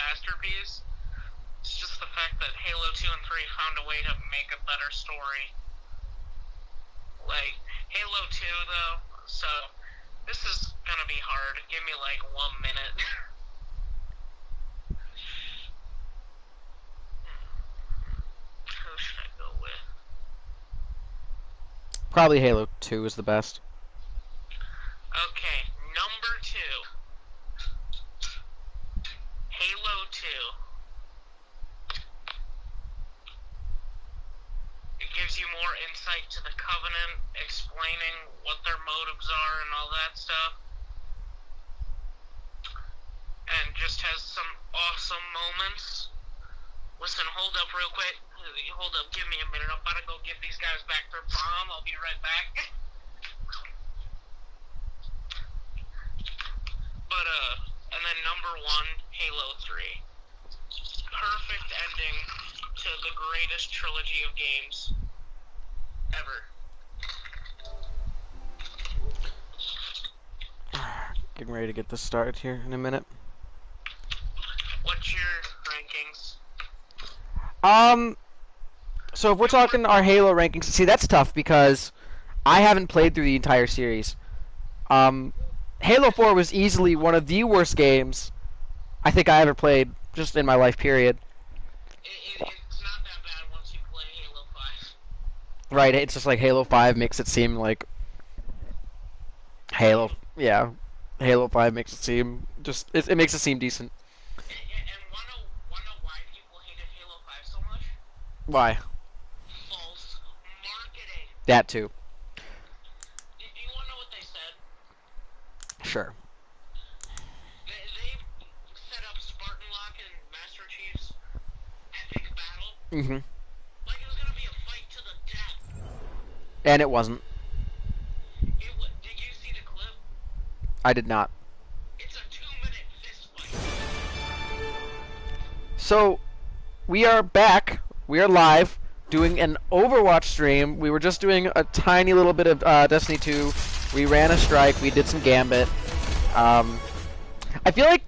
masterpiece. It's just the fact that Halo 2 and 3 found a way to make a better story. Like, Halo 2, though, so this is gonna be hard. Give me, like, 1 minute. Who should I go with? Probably Halo 2 is the best. Okay, number 2. Halo 2. It gives you more insight to the Covenant, explaining what their motives are and all that stuff. And just has some awesome moments. Listen, hold up real quick. Hold up, give me a minute. I'm about to go give these guys back their bomb. I'll be right back. But, and then number 1, Halo 3. Perfect ending to the greatest trilogy of games ever. Getting ready to get this started here in a minute. What's your rankings? So if we're talking our Halo rankings, see, that's tough because I haven't played through the entire series. Halo 4 was easily one of the worst games I think I ever played, just in my life, period. It's not that bad once you play Halo 5. Right, it's just like Halo 5 makes it seem like... Halo 5 makes it seem... It makes it seem decent. And wanna why people hated Halo 5 so much? Why? False marketing. That too. Do you wanna know what they said? Sure. They set up Spartan Lock and Master Chief's epic battle. Mm-hmm. Like it was gonna be a fight to the death. And it wasn't. Did you see the clip? I did not. It's a 2-minute fist fight. So, we are back. We are live doing an Overwatch stream. We were just doing a tiny little bit of Destiny 2. We ran a strike. We did some Gambit. I feel like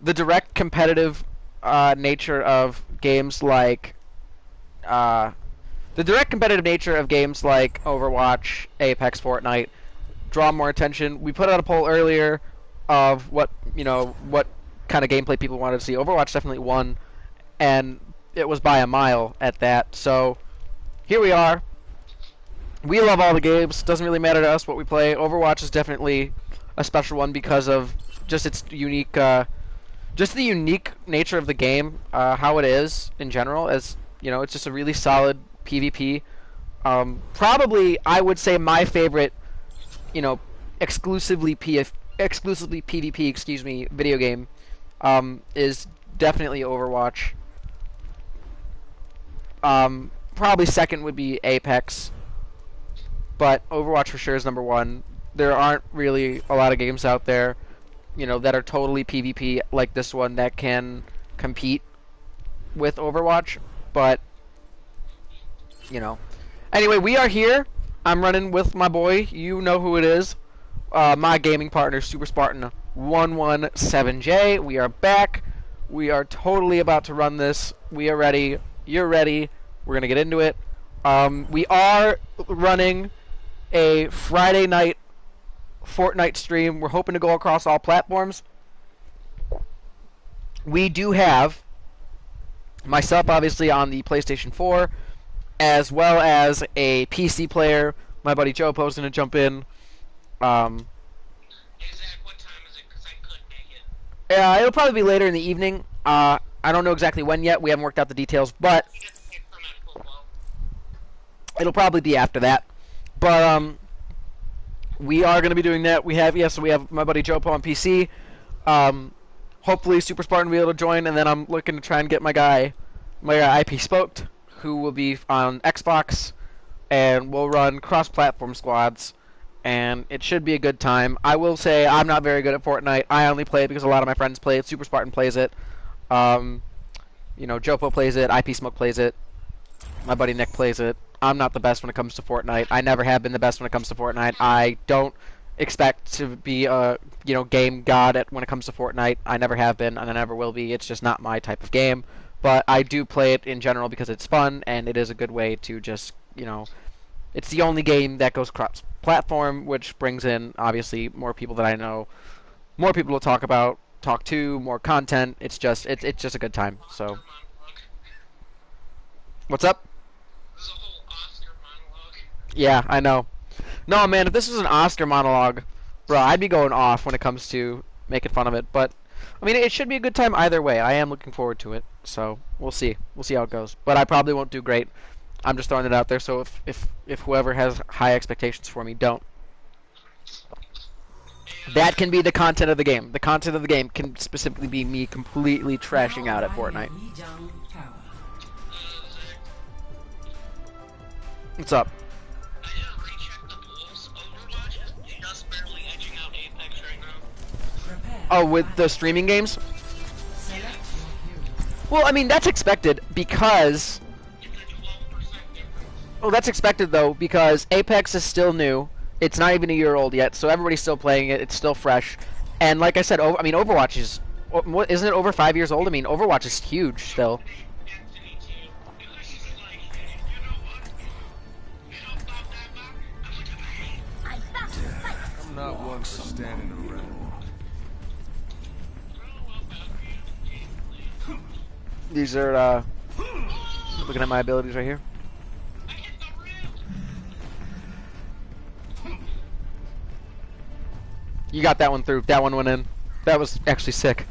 the direct competitive nature of games like Overwatch, Apex, Fortnite draw more attention. We put out a poll earlier of what kind of gameplay people wanted to see. Overwatch definitely won, and it was by a mile at that. So here we are. We love all the games. Doesn't really matter to us what we play. Overwatch is definitely a special one because of just its unique, just the unique nature of the game, how it is in general. As you know, it's just a really solid PvP. Probably, I would say my favorite, exclusively PvP, video game, is definitely Overwatch. Probably second would be Apex, but Overwatch for sure is number 1. There aren't really a lot of games out there, that are totally PvP like this one that can compete with Overwatch, but, Anyway, we are here. I'm running with my boy. You know who it is. My gaming partner, SuperSpartan117j. We are back. We are totally about to run this. We are ready. You're ready. We're going to get into it. We are running a Friday night Fortnite stream. We're hoping to go across all platforms. We do have myself, obviously, on the PlayStation 4, as well as a PC player. My buddy Joe Po's going to jump in. Zach, what time is it? Because I could make it. It'll probably be later in the evening. I don't know exactly when yet. We haven't worked out the details, but We get to pick from at football. it'll probably be after that. But we are going to be doing that. We have my buddy Joe Po on PC. Hopefully Super Spartan will be able to join, and then I'm looking to try and get my guy IP Smoked, who will be on Xbox, and we'll run cross-platform squads, and it should be a good time. I will say I'm not very good at Fortnite. I only play it because a lot of my friends play it. Super Spartan plays it. Jopo plays it. IP Smoke plays it. My buddy Nick plays it. I'm not the best when it comes to Fortnite. I never have been the best when it comes to Fortnite. I don't expect to be a game god when it comes to Fortnite. I never have been, and I never will be. It's just not my type of game. But I do play it in general because it's fun, and it is a good way to just it's the only game that goes cross-platform, which brings in obviously more people that I know, more people to talk to, more content. It's just a good time. So, what's up? There's a whole Oscar monologue. Yeah, I know. No, man, if this was an Oscar monologue, bro, I'd be going off when it comes to making fun of it. But I mean, it should be a good time either way. I am looking forward to it. So we'll see. We'll see how it goes. But I probably won't do great. I'm just throwing it out there. So if whoever has high expectations for me don't. That can be the content of the game. The content of the game can specifically be me completely trashing out at Fortnite. What's up? I just rechecked the polls. Overwatch is just barely edging out Apex right now. Oh, with the streaming games? Well, I mean, that's expected because... It's a 12% difference. Well, that's expected, though, because Apex is still new. It's not even a year old yet, so everybody's still playing it. It's still fresh. And like I said, Overwatch is... Isn't it over 5 years old? I mean, Overwatch is huge still. Density too. Because she's like, you know what? You don't stop that back. I'm not one for standing around. These are, looking at my abilities right here. I hit the rim. You got that one through. That one went in. That was actually sick.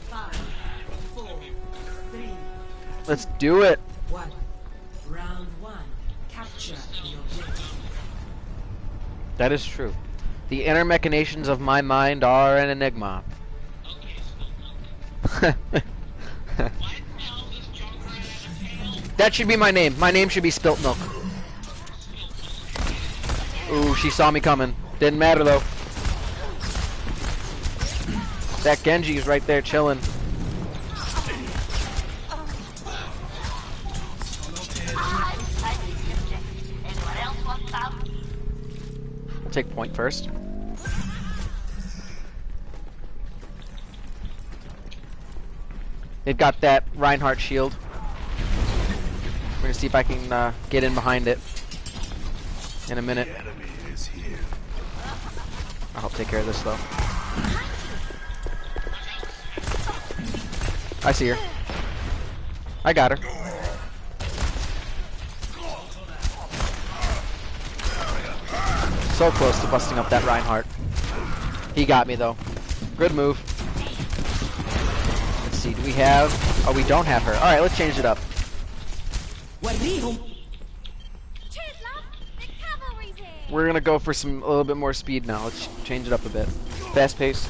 5, 4, 3, Let's do it. 1. Round 1. Capture the objective. That is true. The inner machinations of my mind are an enigma. Okay, so why the hell does Junkrat have a tail? That should be my name. My name should be Spilt Milk. Ooh, she saw me coming. Didn't matter though. That Genji's right there chilling. We'll take point first. They've got that Reinhardt shield. We're gonna see if I can get in behind it in a minute. I'll help take care of this though. I see her. I got her. So close to busting up that Reinhardt. He got me though. Good move. Let's see, do we have... Oh, we don't have her. Alright, let's change it up. We're gonna go for a little bit more speed now. Let's change it up a bit. Fast pace.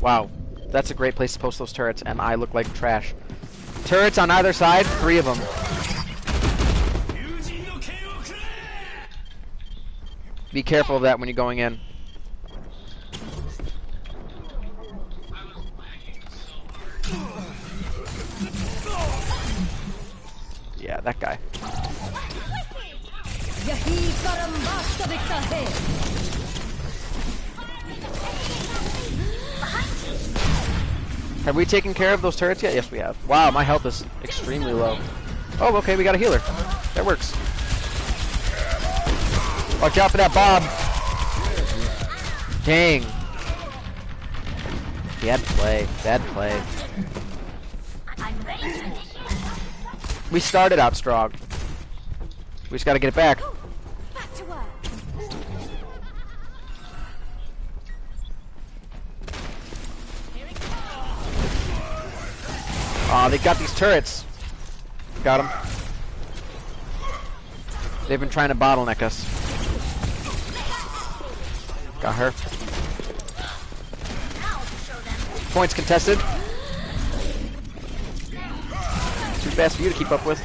Wow, that's a great place to post those turrets, and I look like trash. Turrets on either side, 3 of them. Be careful of that when you're going in. Yeah, that guy. Have we taken care of those turrets yet? Yes, we have. Wow, my health is extremely low. Oh, okay, we got a healer. That works. Watch out for that Bob. Dang. Bad play. Bad play. We started out strong. We just gotta get it back. Aw, they got these turrets. Got them. They've been trying to bottleneck us. Got her. Points contested. Too fast for you to keep up with.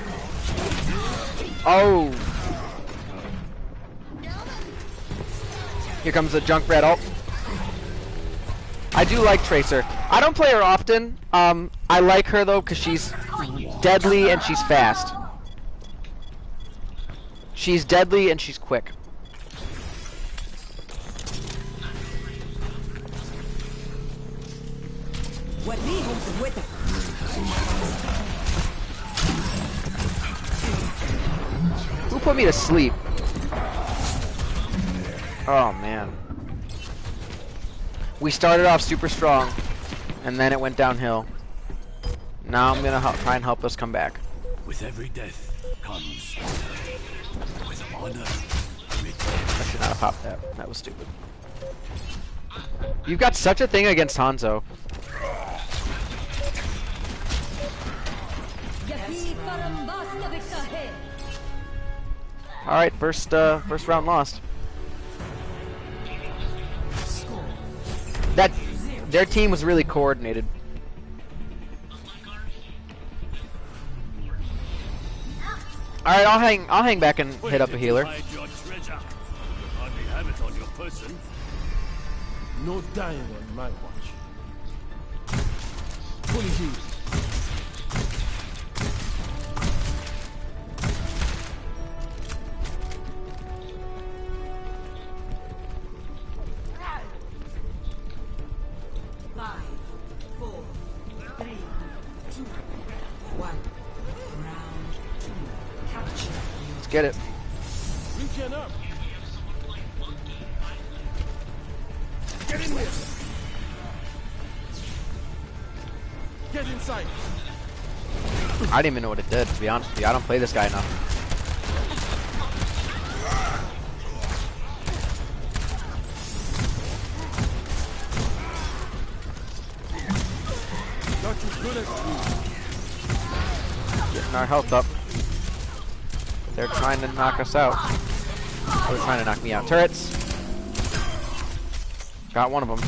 Oh! Here comes the Junkrat ult. I do like Tracer. I don't play her often. I like her though because she's deadly and she's fast. She's deadly and she's quick. Who put me to sleep? Oh man. We started off super strong, and then it went downhill. Now I'm gonna try and help us come back. With every death comes with honor. I should not have popped that. That was stupid. You've got such a thing against Hanzo. All right, first round lost. Their team was really coordinated. All right, I'll hang back and hit up a healer. No dying on my watch. Fully healed. Get it. Regen up. Get in here. Get inside. I didn't even know what it did, to be honest with you. I don't play this guy enough. Not as good as you. Getting our health up. They're trying to knock us out. They're trying to knock me out. Turrets. Got one of them.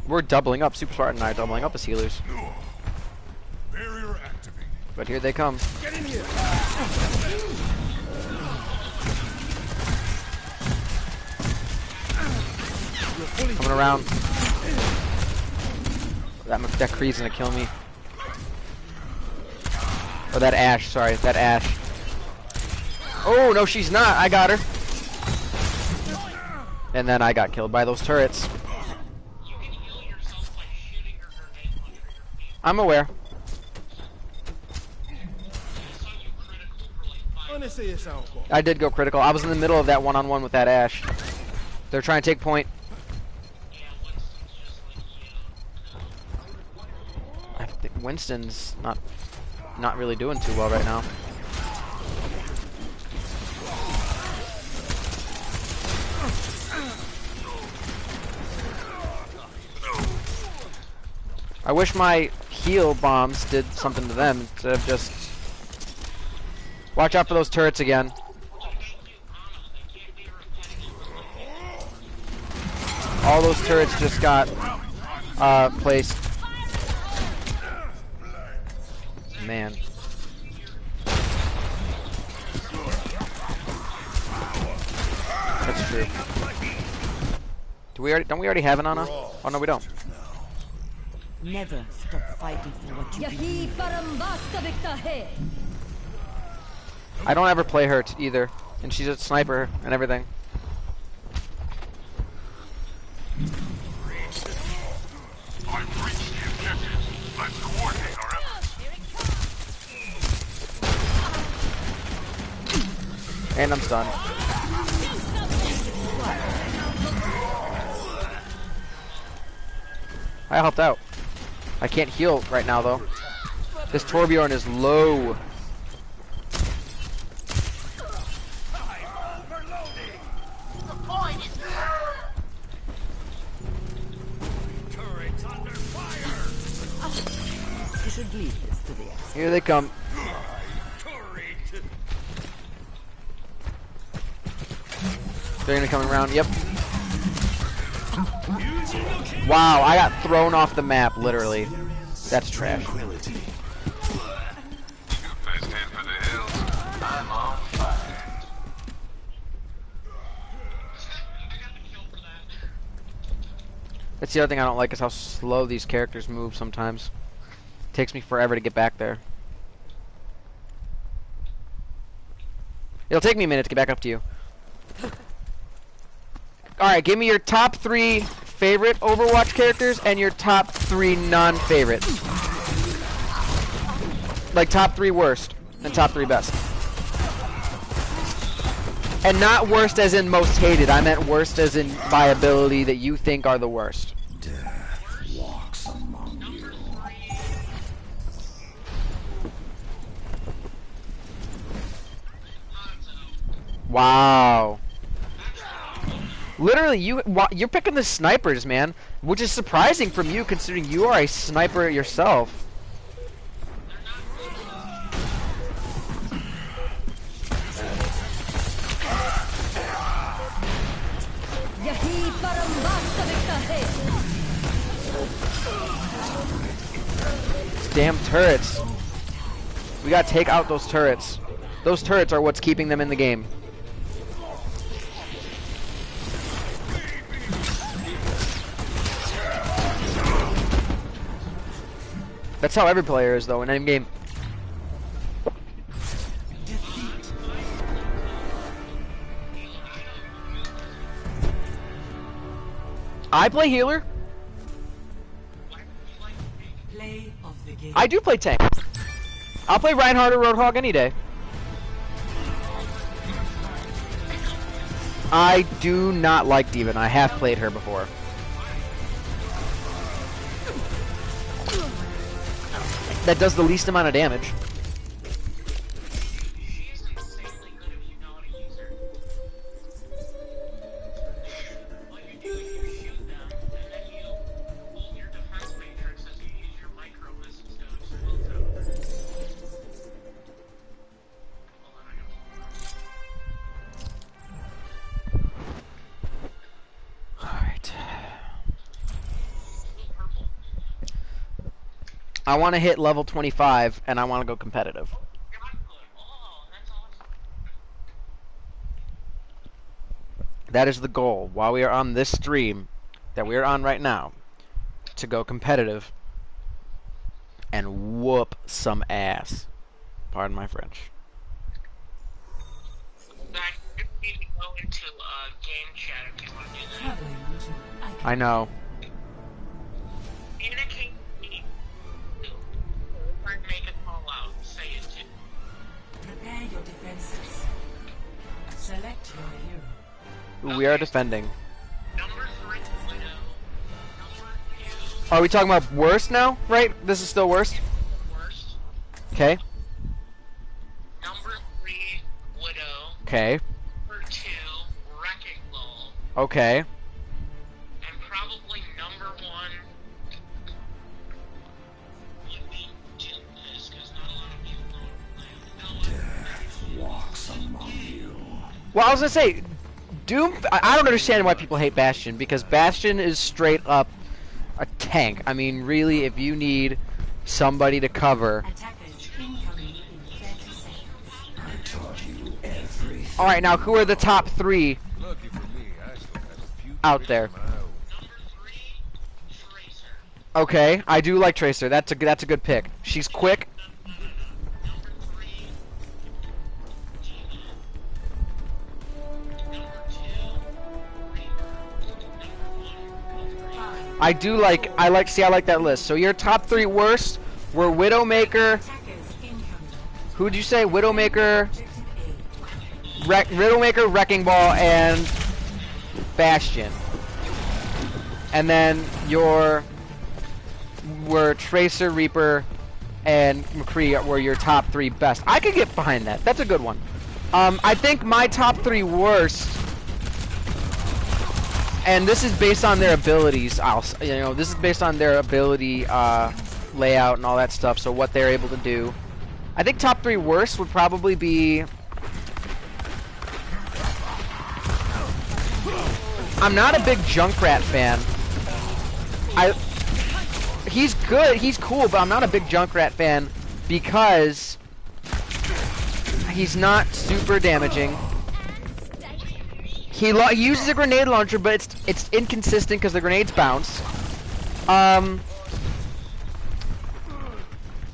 We're doubling up. SuperSpartan and I are doubling up as healers. Barrier activated. But here they come. Get in here. Coming around. That Creed's gonna kill me. Or that Ashe, sorry, that Ashe. Oh, no, she's not. I got her. And then I got killed by those turrets. You can heal yourself by shooting your grenade launcher at your feet. I'm aware. I saw you critical for like 5 Honestly, it sounds cool. I did go critical. I was in the middle of that one-on-one with that Ashe. They're trying to take point. Yeah, Winston's just like you. I think Winston's not really doing too well right now. I wish my heal bombs did something to them instead of just... Watch out for those turrets again. All those turrets just got placed. Man. That's true. Don't we already have an Ana? Oh no, we don't. Never stop fighting for what you believe. I don't ever play her either, and she's a sniper and everything. I've reached the objective. Let's coordinate our efforts. And I'm stunned. I helped out. I can't heal right now though. This Torbjorn is low. You should leave this to the expert. Here they come. They're gonna come around. Yep. Wow, I got thrown off the map, literally. That's trash. That's the other thing I don't like is how slow these characters move sometimes. Takes me forever to get back there. It'll take me a minute to get back up to you. Alright, give me your top 3 favorite Overwatch characters and your top 3 non-favorite. Like, top 3 worst and top 3 best. And not worst as in most hated, I meant worst as in by ability that you think are the worst. Death walks among you. Wow. Literally, you're picking the snipers, man, which is surprising from you considering you are a sniper yourself. Damn turrets. We gotta take out those turrets. Those turrets are what's keeping them in the game. That's how every player is, though, in any game. I play healer. Play of the game. I do play tank. I'll play Reinhardt or Roadhog any day. I do not like D.Va, and I have played her before. That does the least amount of damage. She's insanely good if you know how to use her. All you do is you shoot them, and then you hold your defense matrix as you use your micro miss instead of explode tower. Hold on, I got Alright. purple. I want to hit level 25, and I want to go competitive. God good. Oh, that's awesome. That is the goal, while we are on this stream that we are on right now, to go competitive and whoop some ass. Pardon my French. Zach, you need to go into game chat if you want to do that. Traveling to icon. I know. Communicate with me. Try and make a call out. Say it to. Prepare your defenses. Select your hero. Ooh, we are defending. Number 3, Widow. Number 2, Are we talking about worst now? Right? This is still worst? worst. Okay. Number 3, Widow. Okay. Number 2, Wrecking Ball. Okay. And probably number 1 would be Doomfist, because not a lot of people know how to play him. Death walks among you. Well, I was gonna say, Doom. I don't understand why people hate Bastion, because Bastion is straight up a tank. I mean, really, if you need somebody to cover. Attackers incoming in 30 seconds. I taught you everything. All right, now who are the top 3 Lucky for me, I still have a few out tricks there? of my own. Number 3, Tracer. Okay, I do like Tracer. That's a good pick. She's quick. Number 3, Gina. Number 2, Reaper. Number 1, Valkyrie. I like that list. So your top 3 worst were Widowmaker. Attackers incoming. Who'd you say? Widowmaker, Objective A. Widowmaker, Wrecking Ball, and Bastion. And then your were Tracer, Reaper, and McCree were your top 3 best. I could get behind that. That's a good one. I think my top 3 worst, and this is based on their abilities. This is based on their ability layout and all that stuff. So what they're able to do. I think top 3 worst would probably be. I'm not a big Junkrat fan. He's good, he's cool, but I'm not a big Junkrat fan because he's not super damaging. He uses a grenade launcher, but it's inconsistent because the grenades bounce.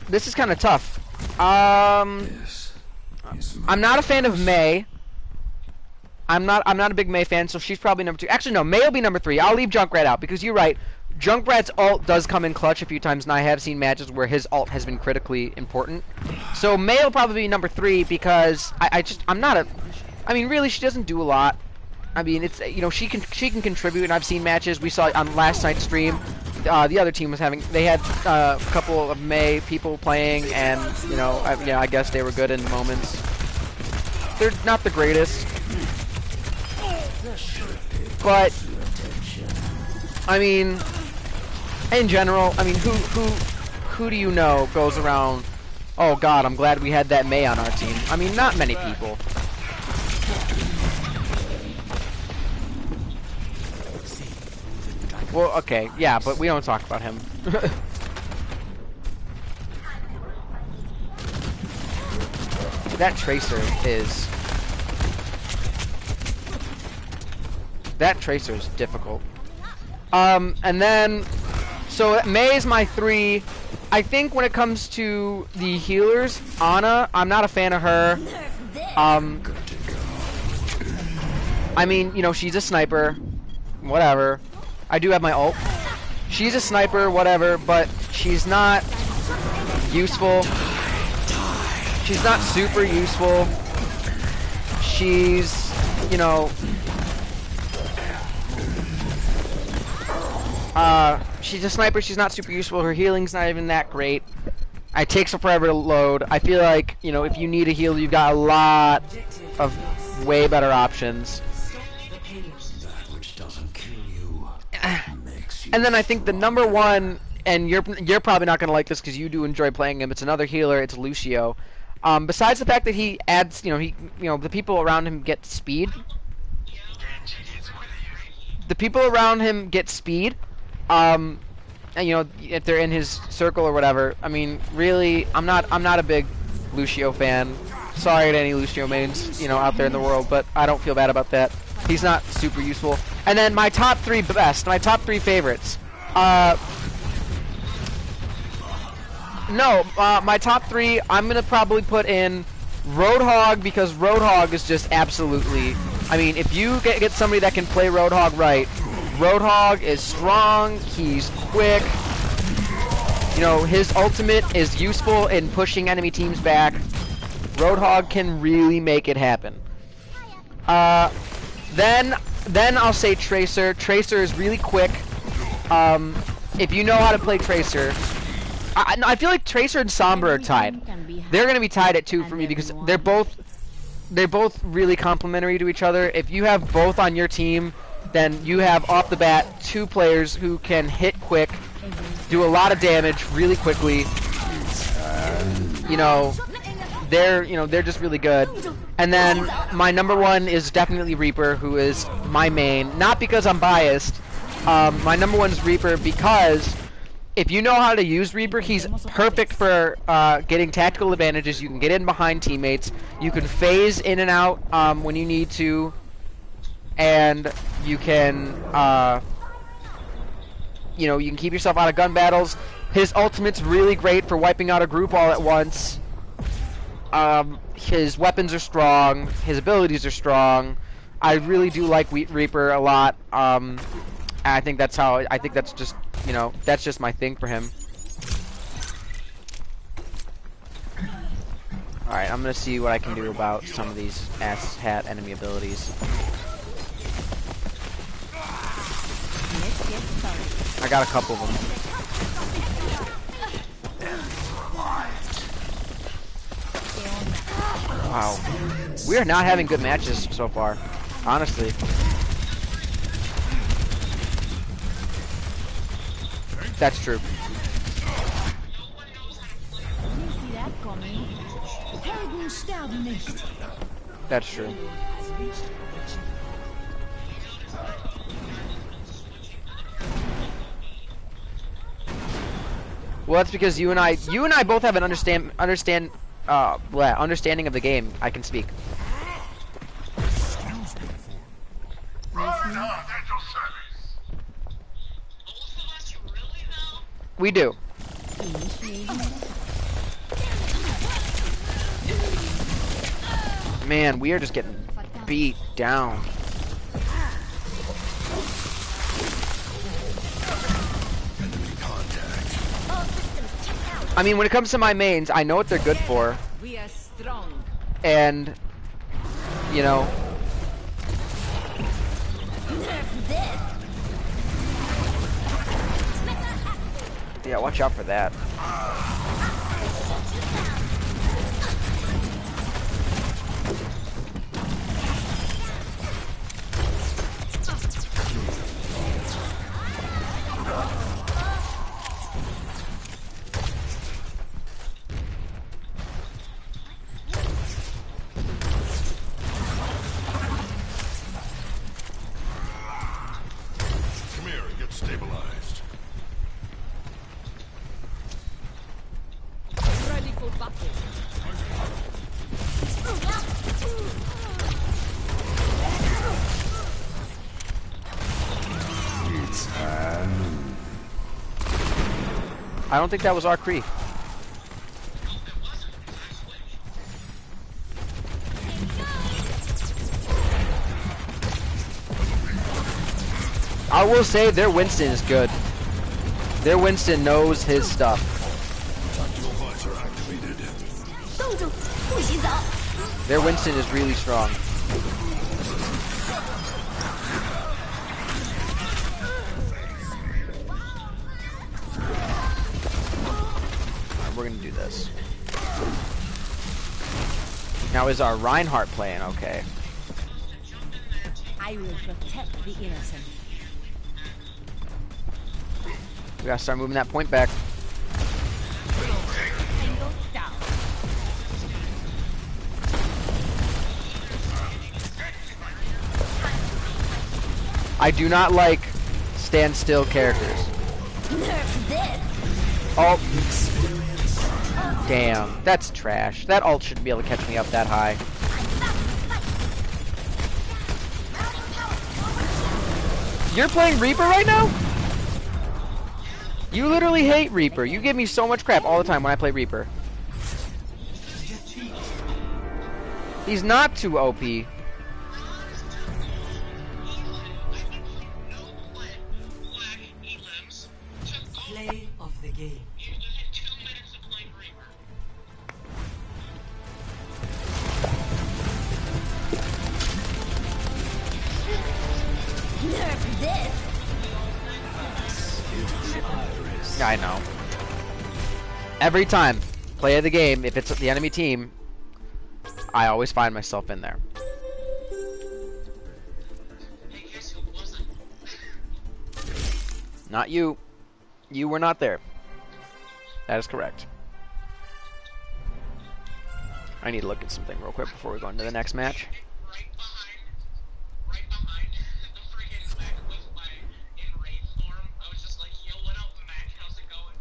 This is kind of tough. This is my I'm not a fan of May. I'm not a big May fan, so she's probably number 2. Actually, no, May will be number 3. I'll leave Junkrat out because you're right. Junkrat's ult does come in clutch a few times, and I have seen matches where his ult has been critically important. So May will probably be number 3 because I'm not a. I mean, really, she doesn't do a lot. I mean, it's she can contribute, and I've seen matches we saw on last night's stream. The other team was they had a couple of May people playing, and I guess they were good in moments. They're not the greatest. But I mean, in general, I mean, who do you know goes around? Oh God, I'm glad we had that May on our team. I mean, not many people. Well, okay, yeah, but we don't talk about him. That Tracer is. That Tracer is difficult. And then, so May is my 3. I think when it comes to the healers, Ana, I'm not a fan of her. I mean, she's a sniper, whatever. I do have my ult. She's a sniper, whatever, but she's not useful. She's not super useful. She's, she's a sniper, she's not super useful, her healing's not even that great. It takes her forever to load. I feel like, if you need a heal, you've got a lot of way better options. that which doesn't kill you makes you And then I think the number 1, and you're probably not going to like this because you do enjoy playing him, it's another healer, it's Lucio. Besides the fact that he adds, the people around him get speed. The people around him get speed. And, if they're in his circle or whatever. I mean, really, I'm not a big Lucio fan. Sorry to any Lucio mains, out there in the world, but I don't feel bad about that. He's not super useful. And then my top 3 my top 3 favorites. My top 3, I'm gonna probably put in Roadhog because Roadhog is just absolutely. I mean, if you get somebody that can play Roadhog right, Roadhog is strong. He's quick. His ultimate is useful in pushing enemy teams back. Roadhog can really make it happen. Then I'll say Tracer. Tracer is really quick. If you know how to play Tracer. I feel like Tracer and Sombra are tied. They're going to be tied at 2 for me because they're both really complementary to each other. If you have both on your team, then you have off the bat 2 players who can hit quick, do a lot of damage really quickly. They're just really good. And then my number 1 is definitely Reaper, who is my main. Not because I'm biased. My number 1 is Reaper because if you know how to use Reaper, he's perfect for getting tactical advantages. You can get in behind teammates. You can phase in and out when you need to. And you can, you can keep yourself out of gun battles. His ultimate's really great for wiping out a group all at once. His weapons are strong. His abilities are strong. I really do like Reaper a lot. I think that's just, that's just my thing for him. Alright, I'm gonna see what I can do about some of these ass hat enemy abilities. I got a couple of them. Wow. We are not having good matches so far, honestly. That's true. That's true. Well, that's because you and I both have an understanding of the game. I can speak. We do. Man, we are just getting beat down. Enemy contact. I mean, when it comes to my mains, I know what they're good for, We are strong. and you know, yeah, watch out for that. Come here and get stabilized. Ready for battle. I don't think that was our Kree. I will say their Winston is good. Their Winston knows his stuff. Tactical visor activated. Their Winston is really strong. Alright, we're gonna do this. Now is our Reinhardt playing okay? I will protect the innocent. We gotta start moving that point back. Tango down. I do not like standstill characters. Oh, damn, that's trash. That ult shouldn't be able to catch me up that high. You're playing Reaper right now? You literally hate Reaper. You give me so much crap all the time when I play Reaper. He's not too OP. Play of the game. I know. Every time, play of the game, if it's the enemy team, I always find myself in there. Not you. You were not there. That is correct. I need to look at something real quick before we go into the next match. Right behind the freaking Mac with my in raid form. I was just like, yo, what up, Mac? How's it going?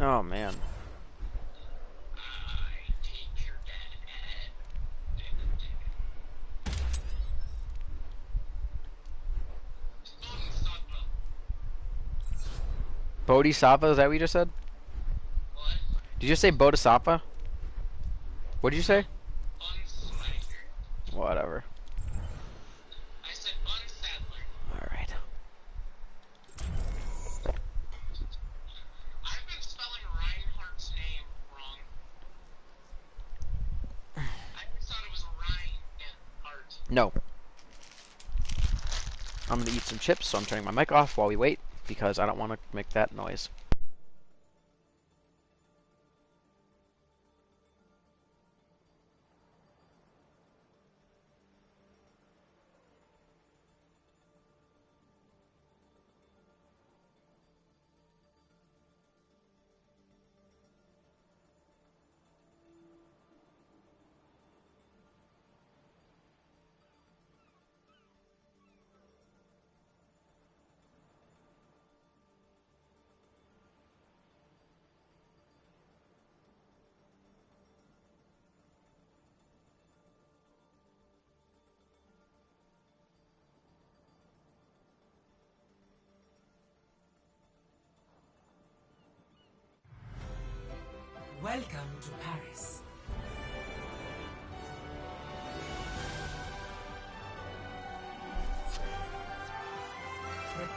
Oh man. I take your dead head. Unsubba. Bodhisattva, is that what you just said? What? Did you just say Bodhisattva? What did you say? Unswagger. Whatever. I said unsaddler. Alright. I've been spelling Reinhardt's name wrong. I always thought it was Reinhardt. No. I'm gonna eat some chips, so I'm turning my mic off while we wait, because I don't want to make that noise. Welcome to Paris.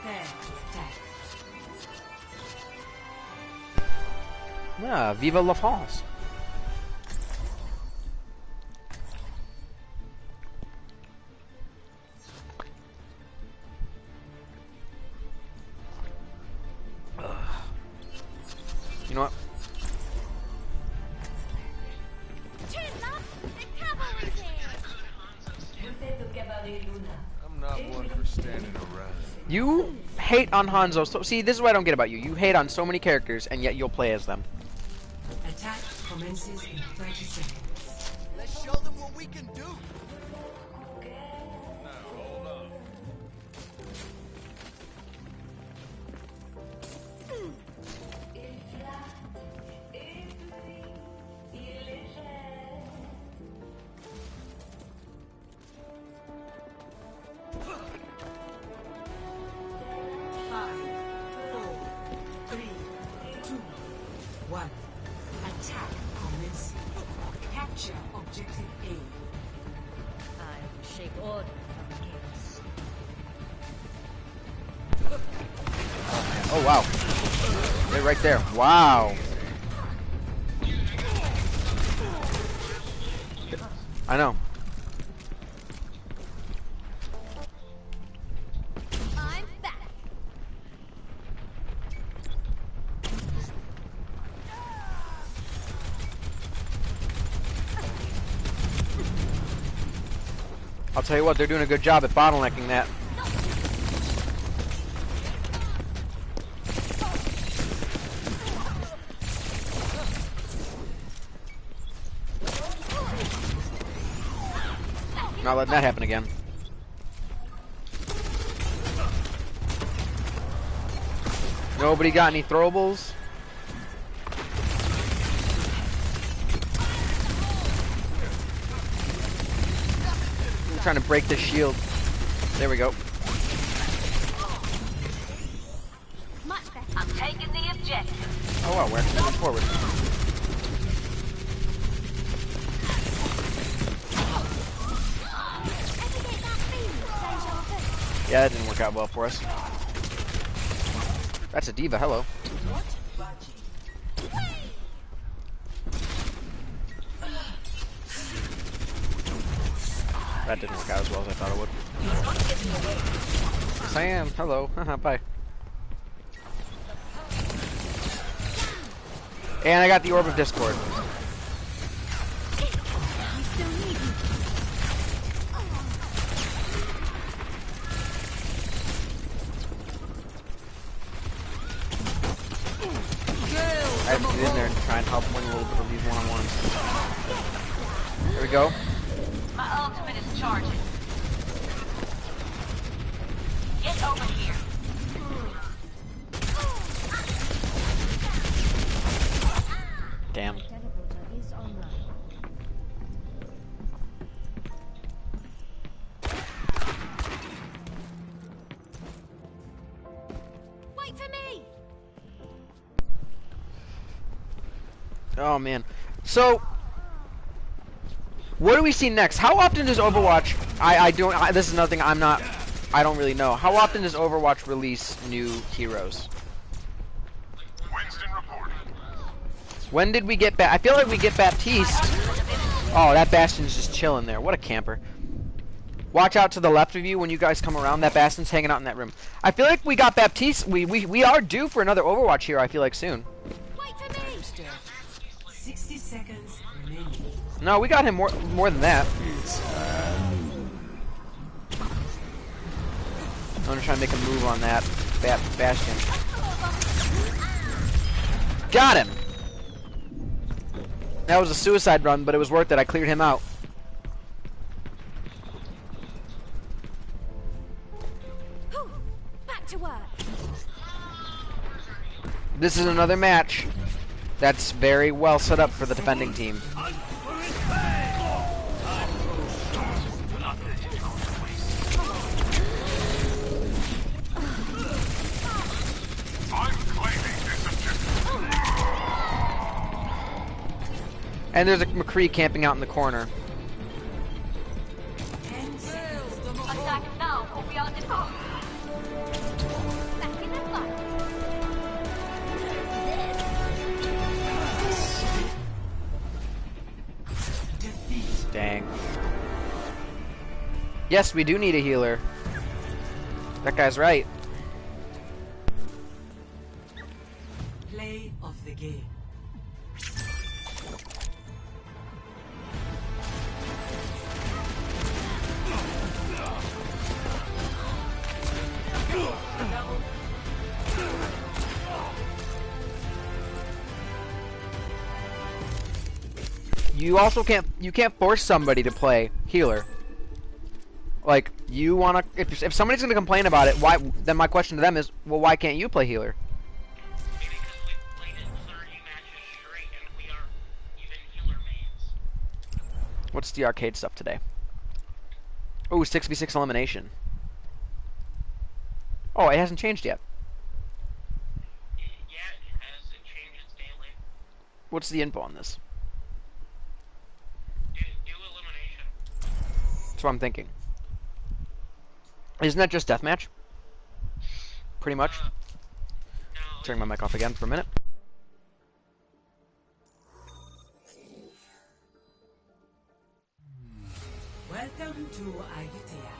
Prepare to attack. Yeah, vive la France. You know what? I'm not one for standing around. You hate on Hanzo. So, see, this is what I don't get about you. You hate on so many characters, and yet you'll play as them. Attack commences in 30 seconds. Let's show them what we can do. Now, hold on. Five, four, three, two, one. Attack commencing. Capture objective A. I will shake order from chaos. Oh, wow. They're right there. Wow. I know. I'm back. I'll tell you what, they're doing a good job at bottlenecking that. Not letting that happen again. Nobody got any throwables? I'm trying to break this shield. There we go. Much better. I'm taking the objective. Oh wow, we're actually moving forward. Ever get that feeling? Deja vu. Yeah, that didn't work out well for us. That's a diva, hello. That didn't work out as well as I thought it would. Yes, I am. Hello. Bye. And I got the Orb of Discord. We still need you. I have to get in there and try and help win a little bit of these one-on-ones. There we go. My ultimate is charging. Get over here. Damn. Teleporter is online. Wait for me. Oh man. So, what do we see next? How often does Overwatch? This is another thing I don't really know. How often does Overwatch release new heroes? Winston reporting. When did we get I feel like we get Baptiste. Oh, that Bastion's just chilling there. What a camper. Watch out to the left of you when you guys come around. That Bastion's hanging out in that room. I feel like we got Baptiste. We are due for another Overwatch hero, I feel like soon. Wait for me. 60 seconds remaining. No, we got him more than that. I'm gonna try and make a move on that Bastion. Got him! That was a suicide run, but it was worth it. I cleared him out. Whew. Back to work. This is another match that's very well set up for the defending team. I'm claiming this objective. And there's a McCree camping out in the corner. 10 seconds. Attack now, or we are deposed. Yes, we do need a healer. That guy's right. Play of the game. You also can't force somebody to play healer. Like, you wanna if somebody's gonna complain about it, why? Then my question to them is, well, why can't you play healer? Maybe because we've played it 30 matches straight and we are even healer mains. What's the arcade stuff today? Oh, 6v6 elimination. Oh, it hasn't changed yet. Yeah, it has. It changes daily. What's the info on this? Do elimination. That's what I'm thinking. Isn't that just deathmatch? Pretty much. No. Turning my mic off again for a minute. Welcome to Ayutthaya.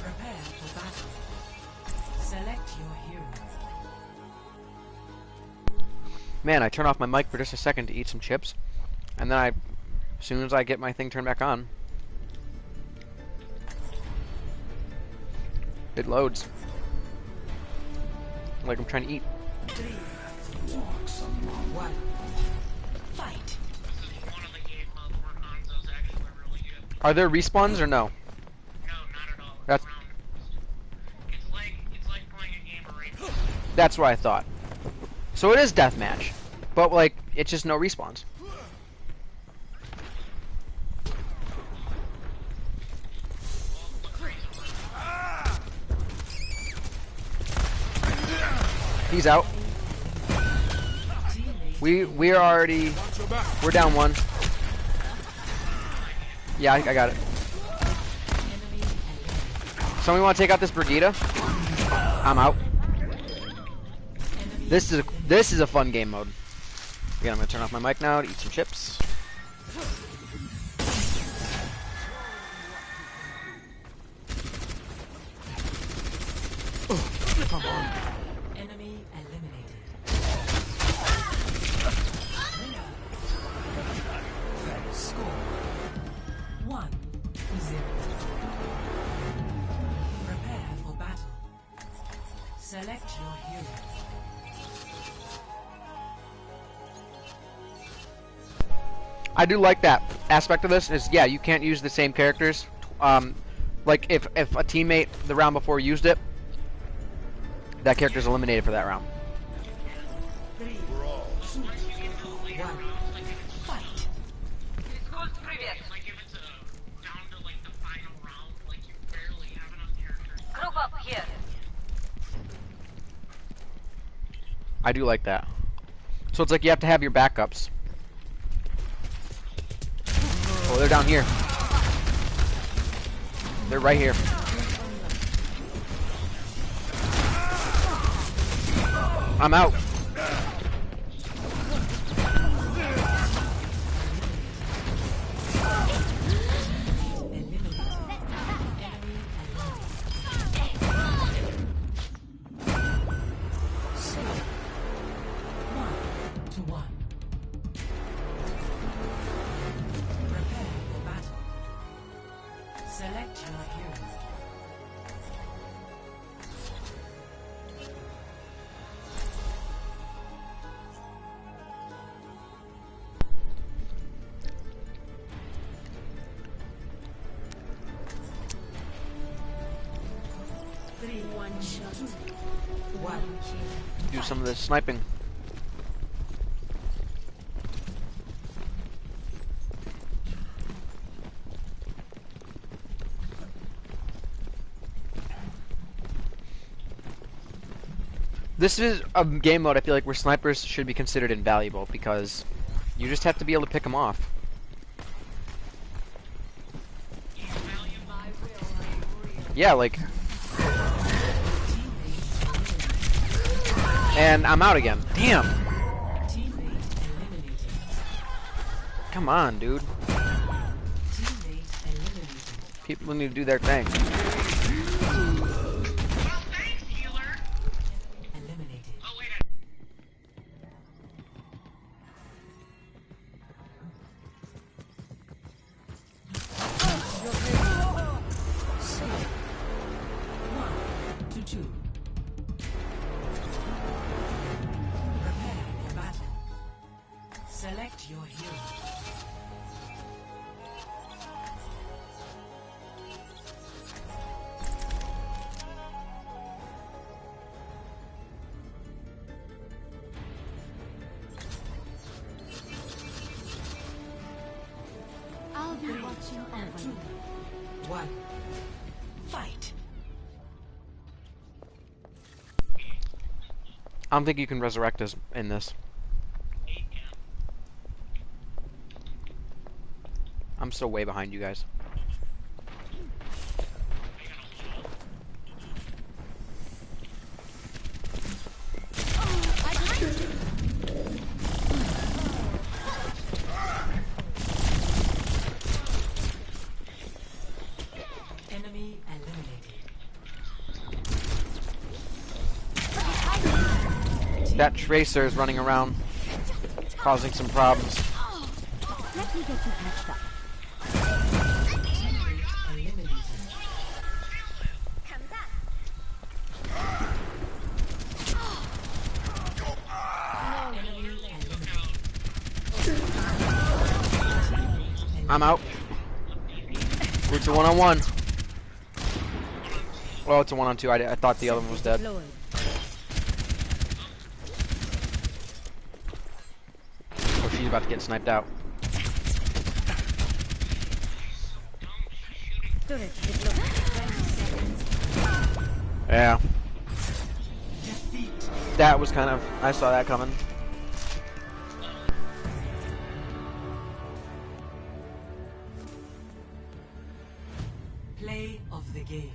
Prepare for battle. Select your hero. Man, I turn off my mic for just a second to eat some chips, and then as soon as I get my thing turned back on, it loads. Like I'm trying to eat. 3, 2, 1. Fight. This is one of the game modes where Hanzo's actually really good. Are there respawns or no? No, not at all. It's That's- round. It's like playing a game of Rainbow. That's what I thought. So it is deathmatch, but like it's just no respawns. He's out. We're already we're down one. Yeah, I got it. Somebody want to take out this Brigitte? I'm out. This is a fun game mode. Again, I'm gonna turn off my mic now to eat some chips. Come on. Enemy eliminated. Score 1-0. Prepare for battle. Select your hero. I do like that aspect of this. Is yeah, you can't use the same characters. Like if a teammate the round before used it, that character's eliminated for that round. 3, 2, 1. Fight. Like if it's down to like the final round, like you barely have enough characters. Group up here. I do like that. So it's like you have to have your backups. Oh, they're down here. They're right here. I'm out. Select your hero. One shot. One kill. Do some of this sniping. This is a game mode I feel like where snipers should be considered invaluable because you just have to be able to pick them off. Yeah, like... And I'm out again. Damn! Come on, dude. Teammate eliminated. People need to do their thing. Well, thanks, healer. Eliminated. Oh, wait. One to two. Prepare for battle. Select your hero. I'll be watching over you. One. Fight. I don't think you can resurrect us in this. I'm still way behind you guys. Enemy eliminated. That Tracer is running around, causing some problems. Let me get you patched up. Eliminated. Enemy eliminated. I'm out. It's a one-on-one. Well, it's a one-on-two. I thought the other one was dead. Deployed. Oh, she's about to get sniped out. Turret deployed. Yeah. That was kind of... I saw that coming. Play of the game.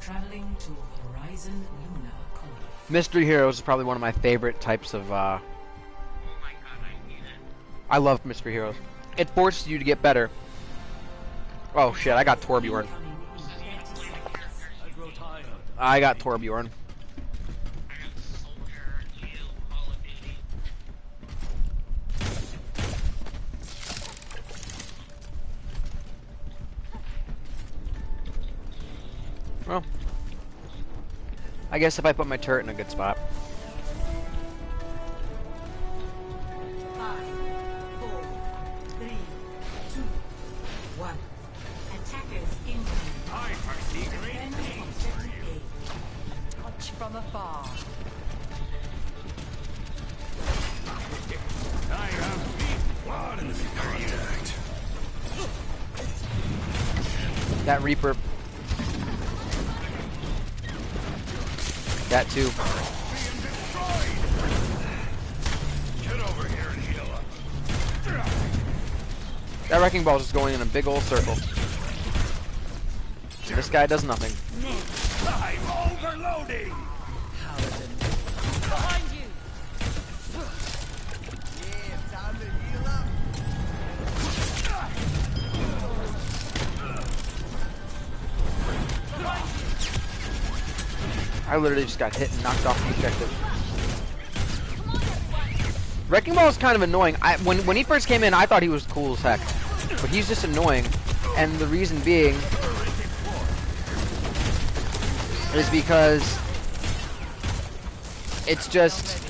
Traveling to Horizon Luna Colony. Mystery Heroes is probably one of my favorite types of... Oh my god, I need it. I love Mystery Heroes. It forces you to get better. Oh shit, I got Torbjorn. Incoming in 30 seconds. I grow tired. I got Torbjorn. I got Soldier, you, Call of Duty. Well, I guess if I put my turret in a good spot. 5, 4, 3, 2, 1. Attackers incoming. I foresee great Defend things for objective you. A. Watch from afar. I have deep blood in the contact. That Reaper. That too. Being destroyed. Get over here and heal up. That Wrecking Ball is just going in a big old circle. This guy does nothing. I'm overloading. Behind you. Yeah, time to heal up. I literally just got hit and knocked off the objective. Wrecking Ball is kind of annoying. When he first came in, I thought he was cool as heck, but he's just annoying, and the reason being is because it's just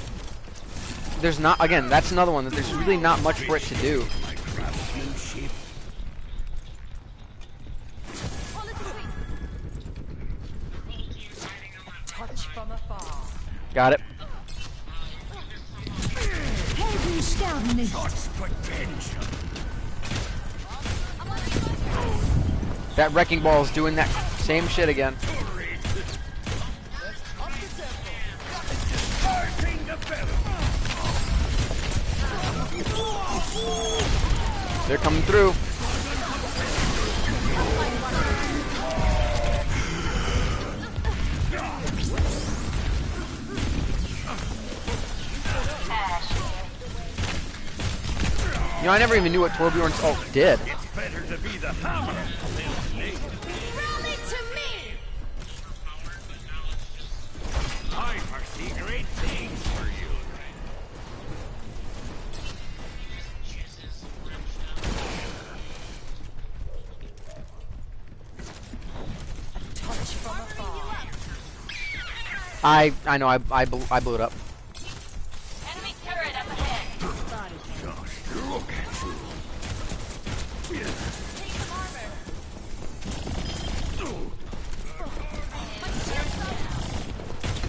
there's not that's another one that there's really not much for it to do. Touch from afar. Got it. That Wrecking Ball is doing that same shit again. They're coming through. You know, I never even knew what Torbjorn's ult did. It's better to be the hammer than snake. Rally to me! I foresee great things for you. Touch from afar. I know I blew it up. Enemy turret up ahead. Look at you. Take some armor.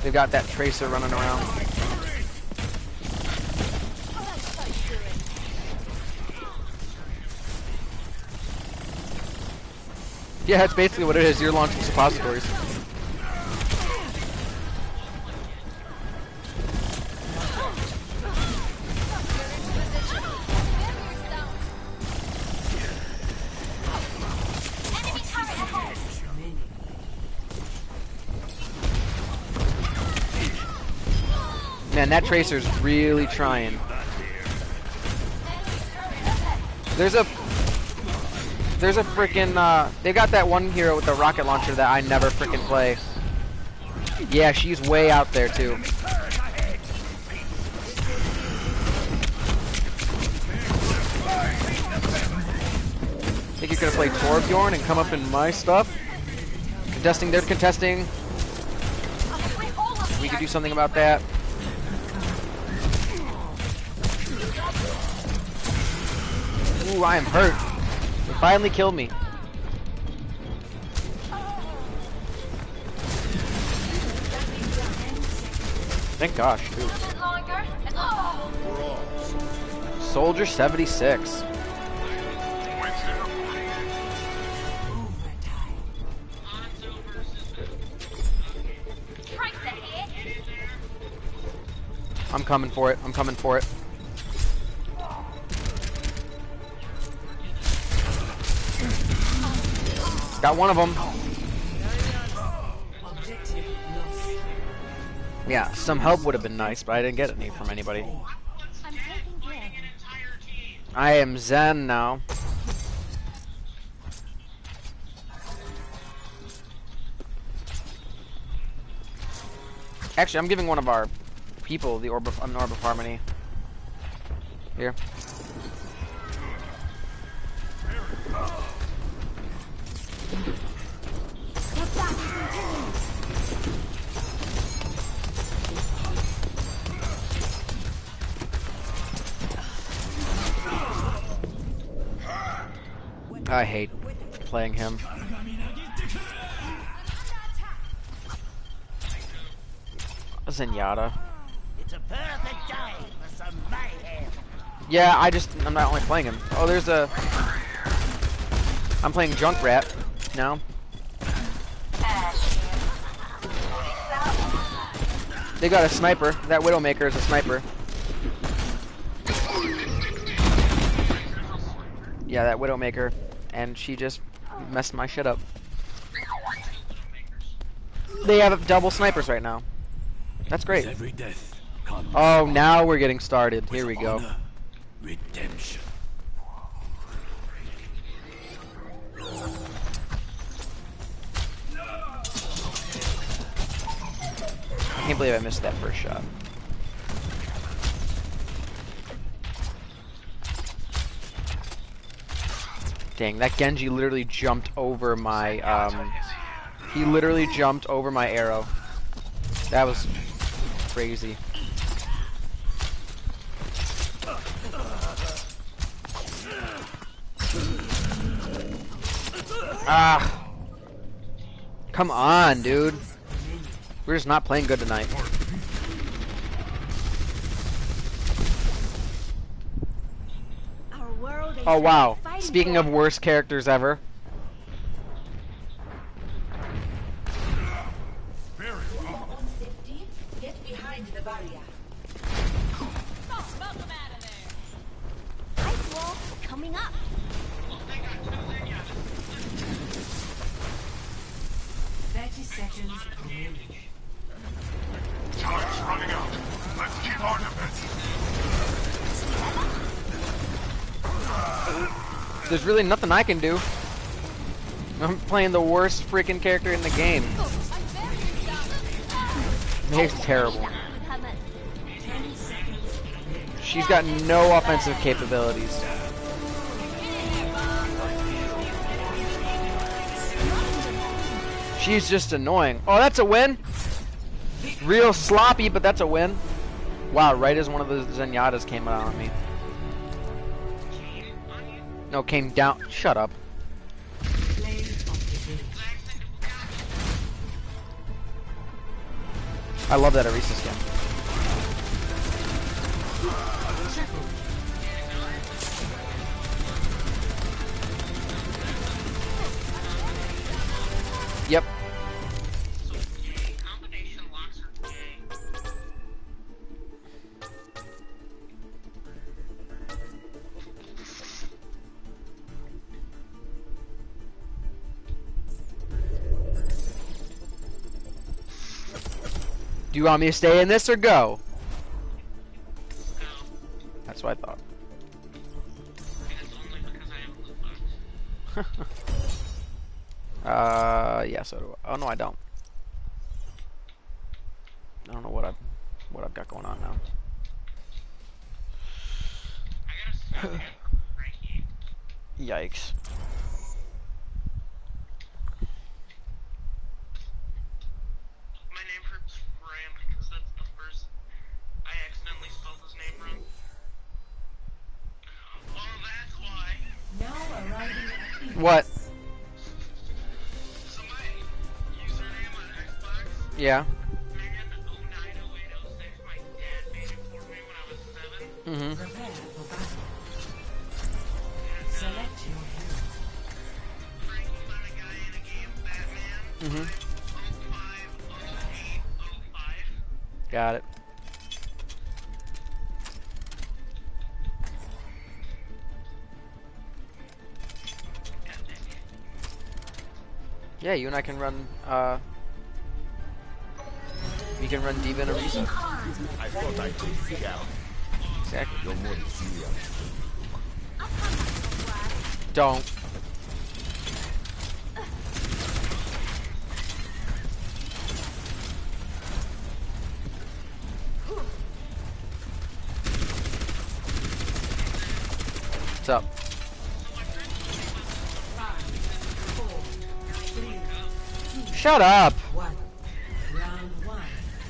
They've got that Tracer running around. Yeah, that's basically what it is. You're launching suppositories. Enemy turret ahead. Man, that Tracer's really trying. There's a frickin' they got that one hero with the rocket launcher that I never frickin' play. Yeah, she's way out there too. Think you're gonna play Torbjorn and come up in my stuff? Contesting, they're contesting. We could do something about that. Ooh, I am hurt. They finally killed me. Thank gosh, too. Longer. Soldier 76. Tracer here. I'm coming for it. I'm coming for it. Got one of them. Objective lost. Yeah, some help would have been nice, but I didn't get any from anybody. I'm taking care. I am Zen now. Actually, I'm giving one of our people the Orb of Harmony. Here. I hate playing him. Zenyatta. It's a perfect day for some mayhem. Yeah, I'm not only playing him. Oh, there's a... I'm playing Junkrat now. They got a sniper. That Widowmaker is a sniper. Yeah, that Widowmaker. And she just messed my shit up. They have double snipers right now. That's great. With every death comes Oh, now we're getting started. Here we go. honor, redemption. I can't believe I missed that first shot. Dang, that Genji literally jumped over my, he literally jumped over my arrow. That was crazy. Ah. Come on, dude. We're just not playing good tonight. Our world ain't Oh, wow. fighting Speaking for. of worst characters ever. Very well. On safety, get behind the barrier. Ice wall coming up. 30 seconds remaining. Time's running out. Let's keep our defense. There's really nothing I can do. I'm playing the worst freaking character in the game. It's terrible. She's got no offensive capabilities. She's just annoying. Oh, that's a win. Real sloppy, but that's a win. Wow, right as one of the Zenyatas came out on me. No, came down. Shut up. I love that Arisa skin. Yep. Combination locks are gay. Do you want me to stay in this or go? No, That's what I thought. and it's only because I have a loot box. Yeah, so do I. Oh no, I don't. I don't know what I've got going on now. I gotta start ranking. Yikes. My name hurts Ram because that's the first. I accidentally spelled his name wrong. Oh, that's why. Now arriving at the What? So my username on Xbox, Yeah. Megan090806, my dad made it for me when I was 7. Mm-hmm. prepare for battle. And Select your hero. Frank's not a guy in a game, Batman. Mm-hmm. 050805. Got it. Yeah, you and I can run, we can run Diva and Arisa. I thought I'd take you out. Exactly. You're more than serious. Don't. What's up? 5, 4, 3, Shut up! 1. Round 1.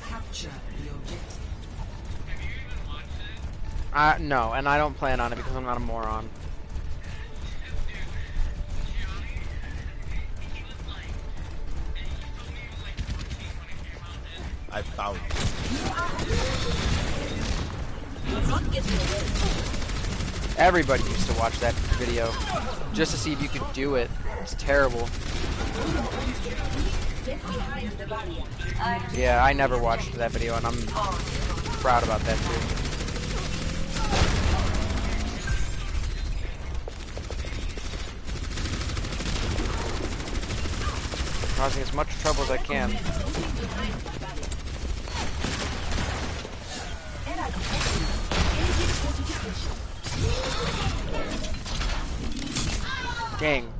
Capture the objective. No, and I don't plan on it because I'm not a moron. I found Everybody used to watch that video just to see if you could do it. It's terrible. Yeah, I never watched that video, and I'm proud about that too. Causing as much trouble as I can. Dang.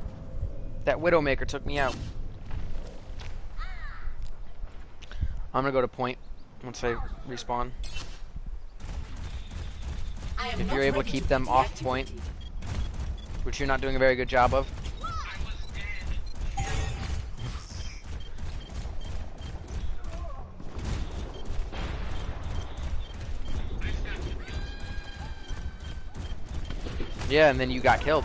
That Widowmaker took me out. I'm gonna go to point once I respawn. If you're able to keep them off point. which you're not doing a very good job of. Yeah, and then you got killed.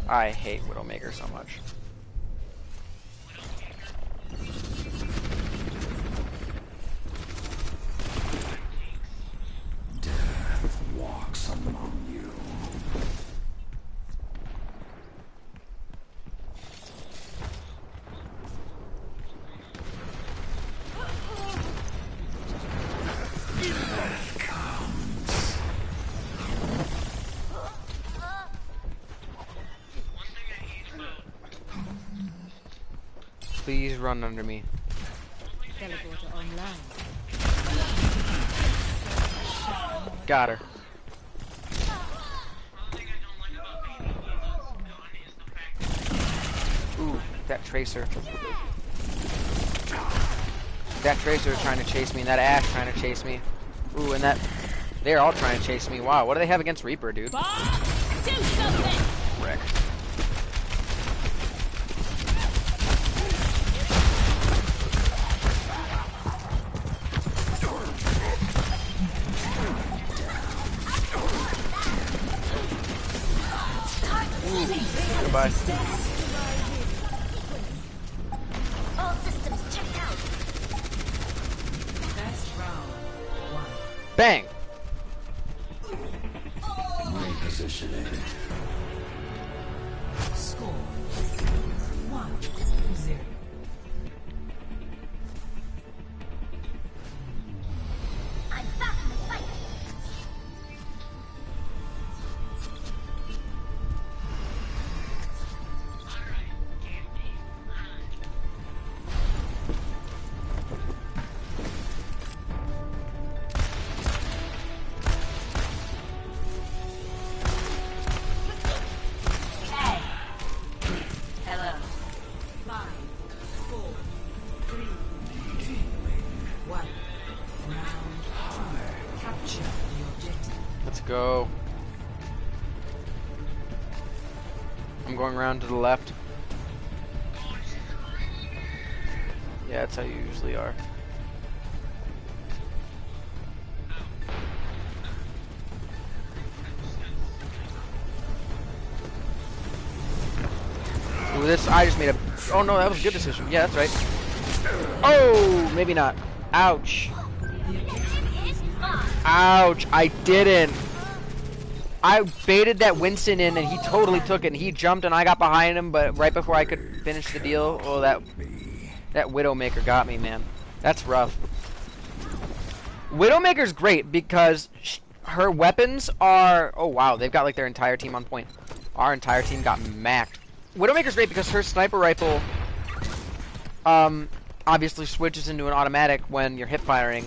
I hate Widowmaker so much. Death walks among you. Death comes. Please run under me. Teleporter online. Got her. Ooh, that tracer. That tracer is trying to chase me, and that Ashe trying to chase me. Ooh, and that... They're all trying to chase me. Wow, what do they have against Reaper, dude? Do something! Frick. Goodbye. All systems checked out. Best round. One. Bang! Repositioning. Score 1-0. I'm back in the fight. Hello. 5, 4, 3, 2, 1. Round 2. Capture the objective. Let's go. I'm going around to the left. Yeah, that's how you usually are. Ooh, this, I just made a... Oh no, that was a good decision. Yeah, that's right. Oh, maybe not. Ouch. Ouch, I didn't. I baited that Winston in and he totally took it and he jumped and I got behind him, but right before I could finish the deal, oh, that Widowmaker got me, man. That's rough. Widowmaker's great because her weapons are... Oh wow, they've got like their entire team on point. Our entire team got macked. Widowmaker's great because her sniper rifle obviously switches into an automatic when you're hip firing.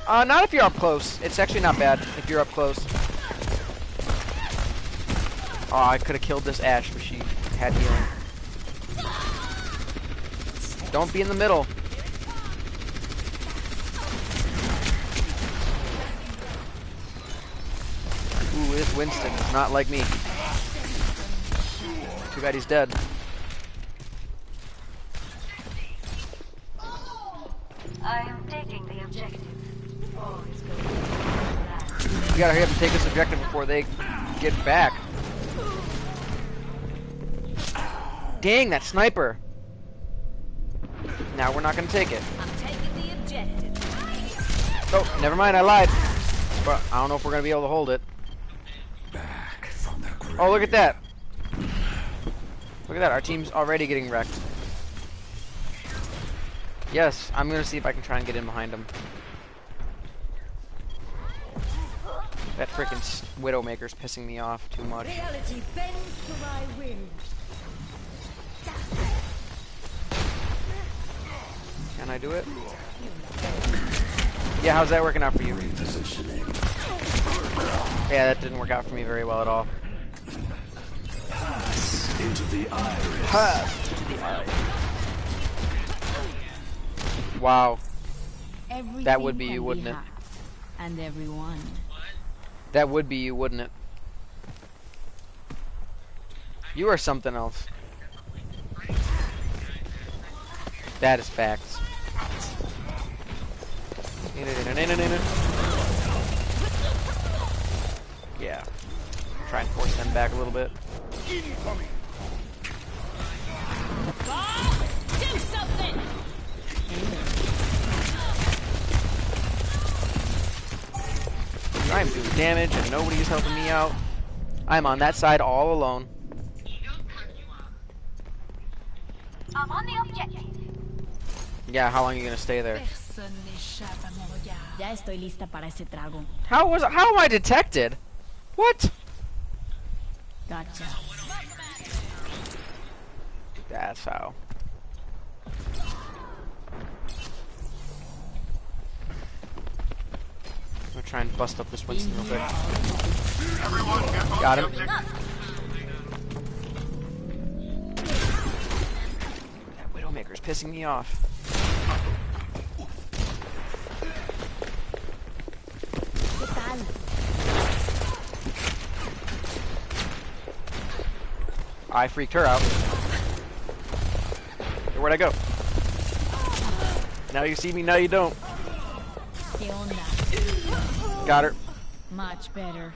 Not if you're up close. It's actually not bad if you're up close. Oh, I could have killed this Ashe, but she had healing. Don't be in the middle. Ooh, this Winston is not like me. Too bad he's dead. I am taking the objective. Oh, it's going We gotta hurry up and take this objective before they get back. Dang, that sniper. Now we're not gonna take it. I'm taking the objective. Oh, never mind, I lied. But I don't know if we're gonna be able to hold it. Back from the grave. Oh, look at that. Look at that, our team's already getting wrecked. Yes, I'm gonna see if I can try and get in behind him. That frickin' Widowmaker's pissing me off too much. Reality bends to my will. Can I do it? Yeah, how's that working out for you? Repositioning. Yeah, that didn't work out for me very well at all. Into the iris. Wow. Everything That would be can you, wouldn't it? hacked. And everyone. That would be you, wouldn't it? You are something else. That is facts. Yeah. Try and force them back a little bit. Incoming. Do something! I'm doing damage and nobody is helping me out. I'm on that side all alone. I'm on the objective. Yeah, how long are you gonna stay there? Ya estoy lista para ese trago. How am I detected? What? Gotcha. That's how. I'm gonna try and bust up this Winston real quick. Everyone get on Got the him. objective. That Widowmaker's pissing me off. ¿Qué tal? I freaked her out. Where'd I go? Now you see me, now you don't. ¿Qué onda? Got her. Much better.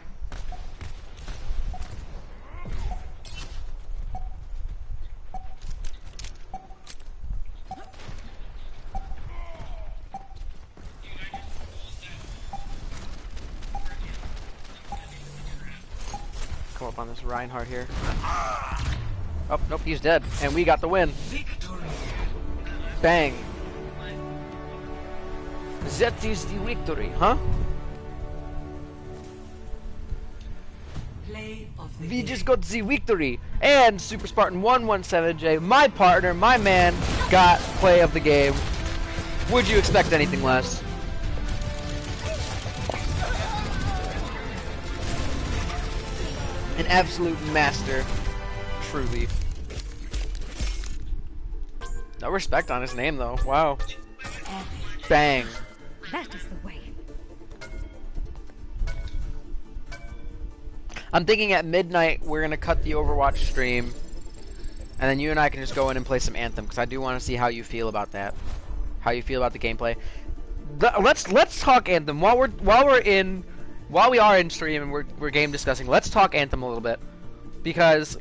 Come up on this Reinhardt here. Oh, nope, he's dead. And we got the win. Bang. That is the victory, huh? Play of the We game. just got the victory. And SuperSpartan117j, my partner, my man, got play of the game. Would you expect anything less? An absolute master. Truly. No respect on his name, though. Wow. Bang. That is the way. I'm thinking at midnight we're gonna cut the Overwatch stream, and then you and I can just go in and play some Anthem, because I do want to see how you feel about that. How you feel about the gameplay. Let's talk Anthem while we are in stream and we're game discussing. Let's talk Anthem a little bit, because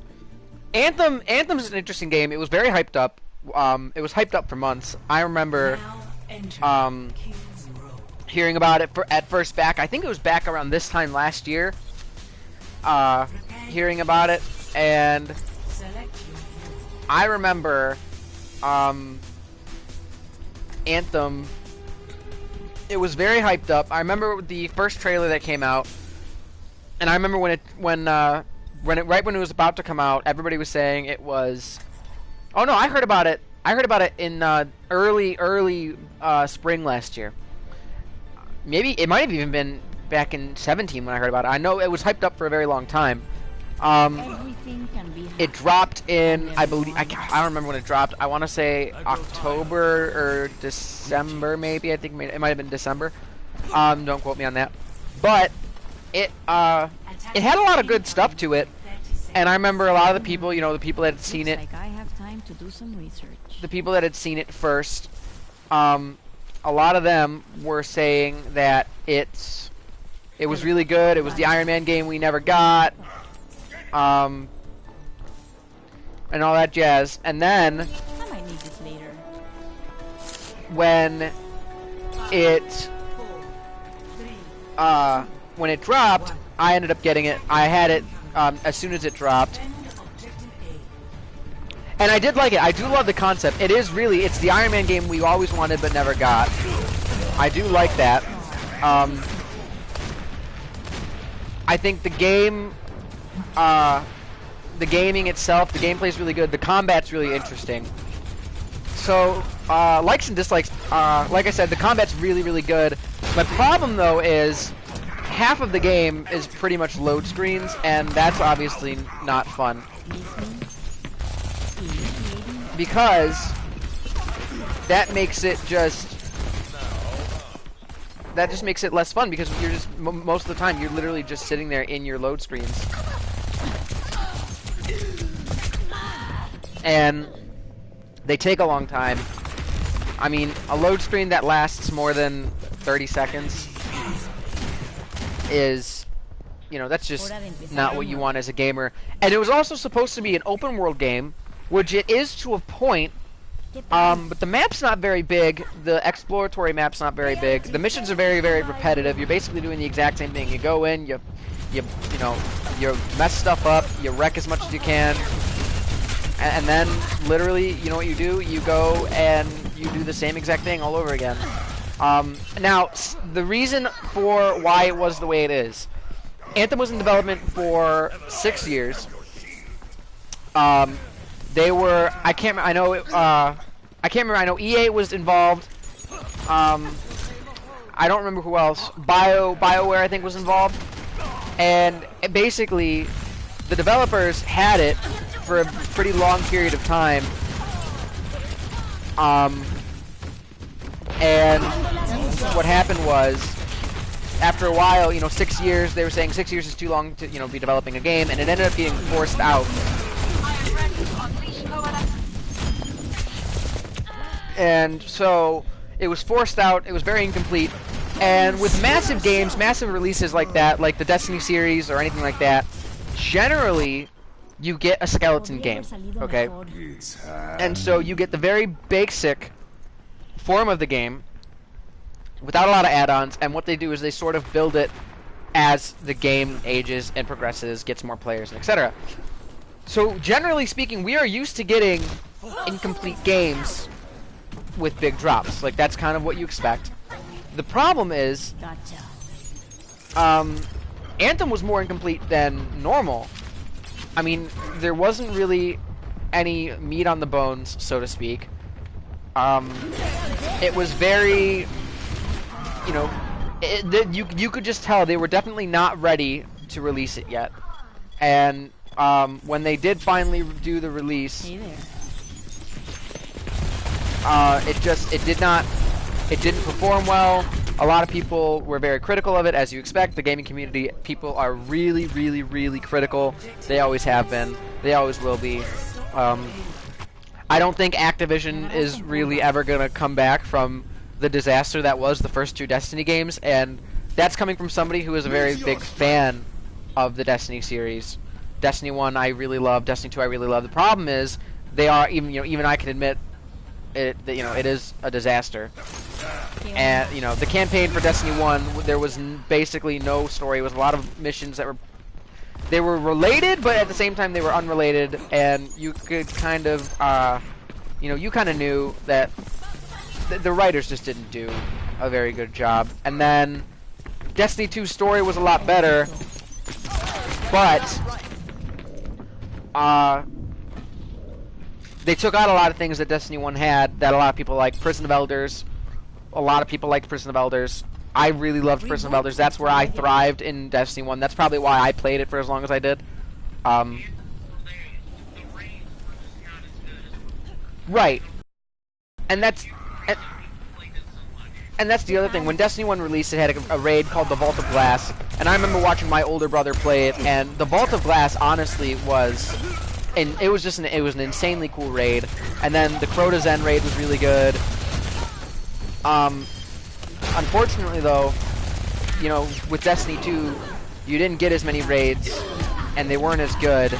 Anthem's an interesting game. It was very hyped up. It was hyped up for months. I remember Now enter King's Row. hearing about it at first back. I think it was back around this time last year. Hearing about it, and Select your hero. I remember Anthem. It was very hyped up. I remember the first trailer that came out, and I remember when it was about to come out, everybody was saying it was. Oh no, I heard about it. I heard about it in early spring last year. Maybe it might have even been back in 17 when I heard about it. I know it was hyped up for a very long time. Everything can be It dropped in, I believe, I don't remember when it dropped. I want to say October or December, maybe. I think it might have been December. Don't quote me on that. But it had a lot of good stuff to it. 30 seconds. And I remember a lot of the people, the people that had seen it, Looks like I have time to do some research. the people that had seen it first, a lot of them were saying that it was really good. It was the Iron Man game we never got. And all that jazz. And then I might need this later. when it dropped, I ended up getting it. I had it as soon as it dropped. Defend objective A. And I did like it. I do love the concept. It's the Iron Man game we always wanted but never got. I do like that. I think the game, the gaming itself, the gameplay is really good. The combat's really interesting. So, likes and dislikes. Like I said, the combat's really, really good. My problem, though, is half of the game is pretty much load screens, and that's obviously not fun. because that makes it just makes it less fun because you're just most of the time you're literally just sitting there in your load screens, and they take a long time. I mean, a load screen that lasts more than 30 seconds is, you know, that's just not what you want as a gamer. And it was also supposed to be an open world game, which it is to a point. But the map's not very big. The exploratory map's not very big. The missions are very, very repetitive. You're basically doing the exact same thing. You go in, you mess stuff up, you wreck as much as you can, and then literally, you know what you do? You go and you do the same exact thing all over again. Now, the reason for why it was the way it is, Anthem was in development for 6 years. They were, I can't remember, I know EA was involved. I don't remember who else. BioWare, I think, was involved. And basically, the developers had it for a pretty long period of time. And what happened was, after a while, you know, 6 years, they were saying 6 years is too long to, you know, be developing a game, and it ended up being forced out. And so it was forced out, it was very incomplete, and with massive games, massive releases like that, like the Destiny series or anything like that, generally you get a skeleton game, okay? And so you get the very basic form of the game without a lot of add-ons, and what they do is they sort of build it as the game ages and progresses, gets more players, and etc. So generally speaking, we are used to getting incomplete games with big drops. Like, that's kind of what you expect. The problem is, Anthem was more incomplete than normal. I mean, there wasn't really any meat on the bones, so to speak. It was very, you know, you could just tell they were definitely not ready to release it yet. And when they did finally do the release, it didn't perform well. A lot of people were very critical of it, as you expect. The gaming community, people are really, really, really critical. They always have been. They always will be. I don't think Activision is really ever going to come back from the disaster that was the first two Destiny games, and that's coming from somebody who is a very big fan of the Destiny series. Destiny 1 I really love, Destiny 2 I really love. The problem is, they are, even I can admit, it is a disaster. And the campaign for Destiny 1, there was basically no story. It was a lot of missions that were related, but at the same time they were unrelated, and you could kind of you kind of knew that the writers just didn't do a very good job. And then Destiny 2's story was a lot better, but they took out a lot of things that Destiny 1 had that a lot of people liked. Prison of Elders. A lot of people liked Prison of Elders. I really loved Prison of Elders. That's where I thrived in Destiny 1. That's probably why I played it for as long as I did. Right. And that's the other thing. When Destiny 1 released, it had a raid called the Vault of Glass. And I remember watching my older brother play it, and the Vault of Glass honestly was... And it was an insanely cool raid. And then the Crota Zen raid was really good. Unfortunately though, with Destiny 2, you didn't get as many raids, and they weren't as good.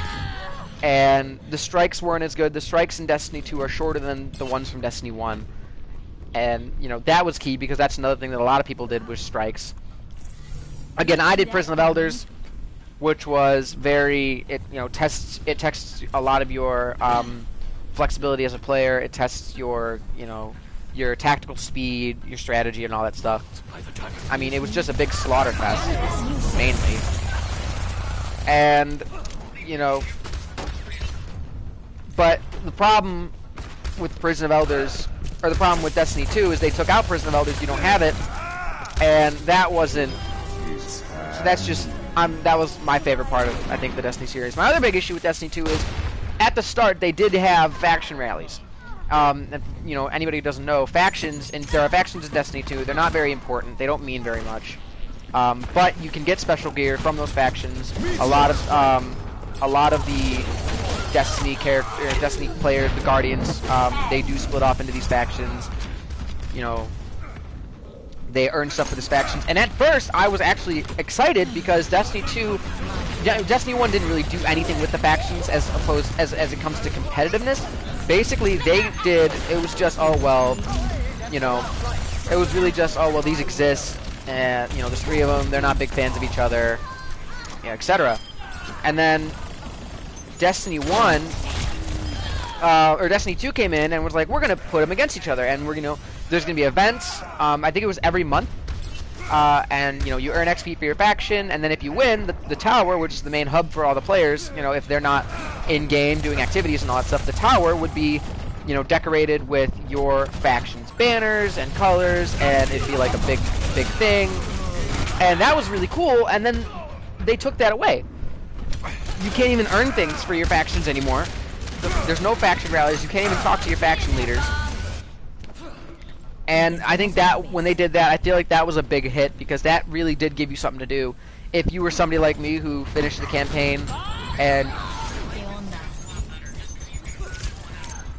And the strikes weren't as good. The strikes in Destiny 2 are shorter than the ones from Destiny 1. And, that was key, because that's another thing that a lot of people did, was strikes. Again, I did Prison of Elders, which was very, it tests a lot of your flexibility as a player. It tests your tactical speed, your strategy, and all that stuff. I mean, it was just a big slaughter fest, mainly. And, but the problem with Prison of Elders, or the problem with Destiny 2, is they took out Prison of Elders, you don't have it, and that wasn't, so that's just, that was my favorite part of, I think, the Destiny series. My other big issue with Destiny 2 is, at the start, they did have faction rallies. you know, anybody who doesn't know, factions, and there are factions in Destiny 2. They're not very important. They don't mean very much. But you can get special gear from those factions. A lot of the Destiny players, the Guardians, they do split off into these factions. You know, they earn stuff for these factions. And at first, I was actually excited because Destiny 1 didn't really do anything with the factions as it comes to competitiveness. Basically, it was just, oh well, you know, it was really just, oh well, these exist, and you know, there's 3 of them, they're not big fans of each other, yeah, etc. And then Destiny 1 or Destiny 2 came in and was like, we're gonna put them against each other, and we're, you know, there's gonna be events. I think it was every month, and you know, you earn XP for your faction, and then if you win, the tower, which is the main hub for all the players, you know, if they're not in game doing activities and all that stuff, the tower would be, you know, decorated with your faction's banners and colors, and it'd be like a big thing, and that was really cool. And then they took that away. You can't even earn things for your factions anymore. There's no faction rallies. You can't even talk to your faction leaders. And I think that when they did that, I feel like that was a big hit, because that really did give you something to do. If you were somebody like me who finished the campaign and...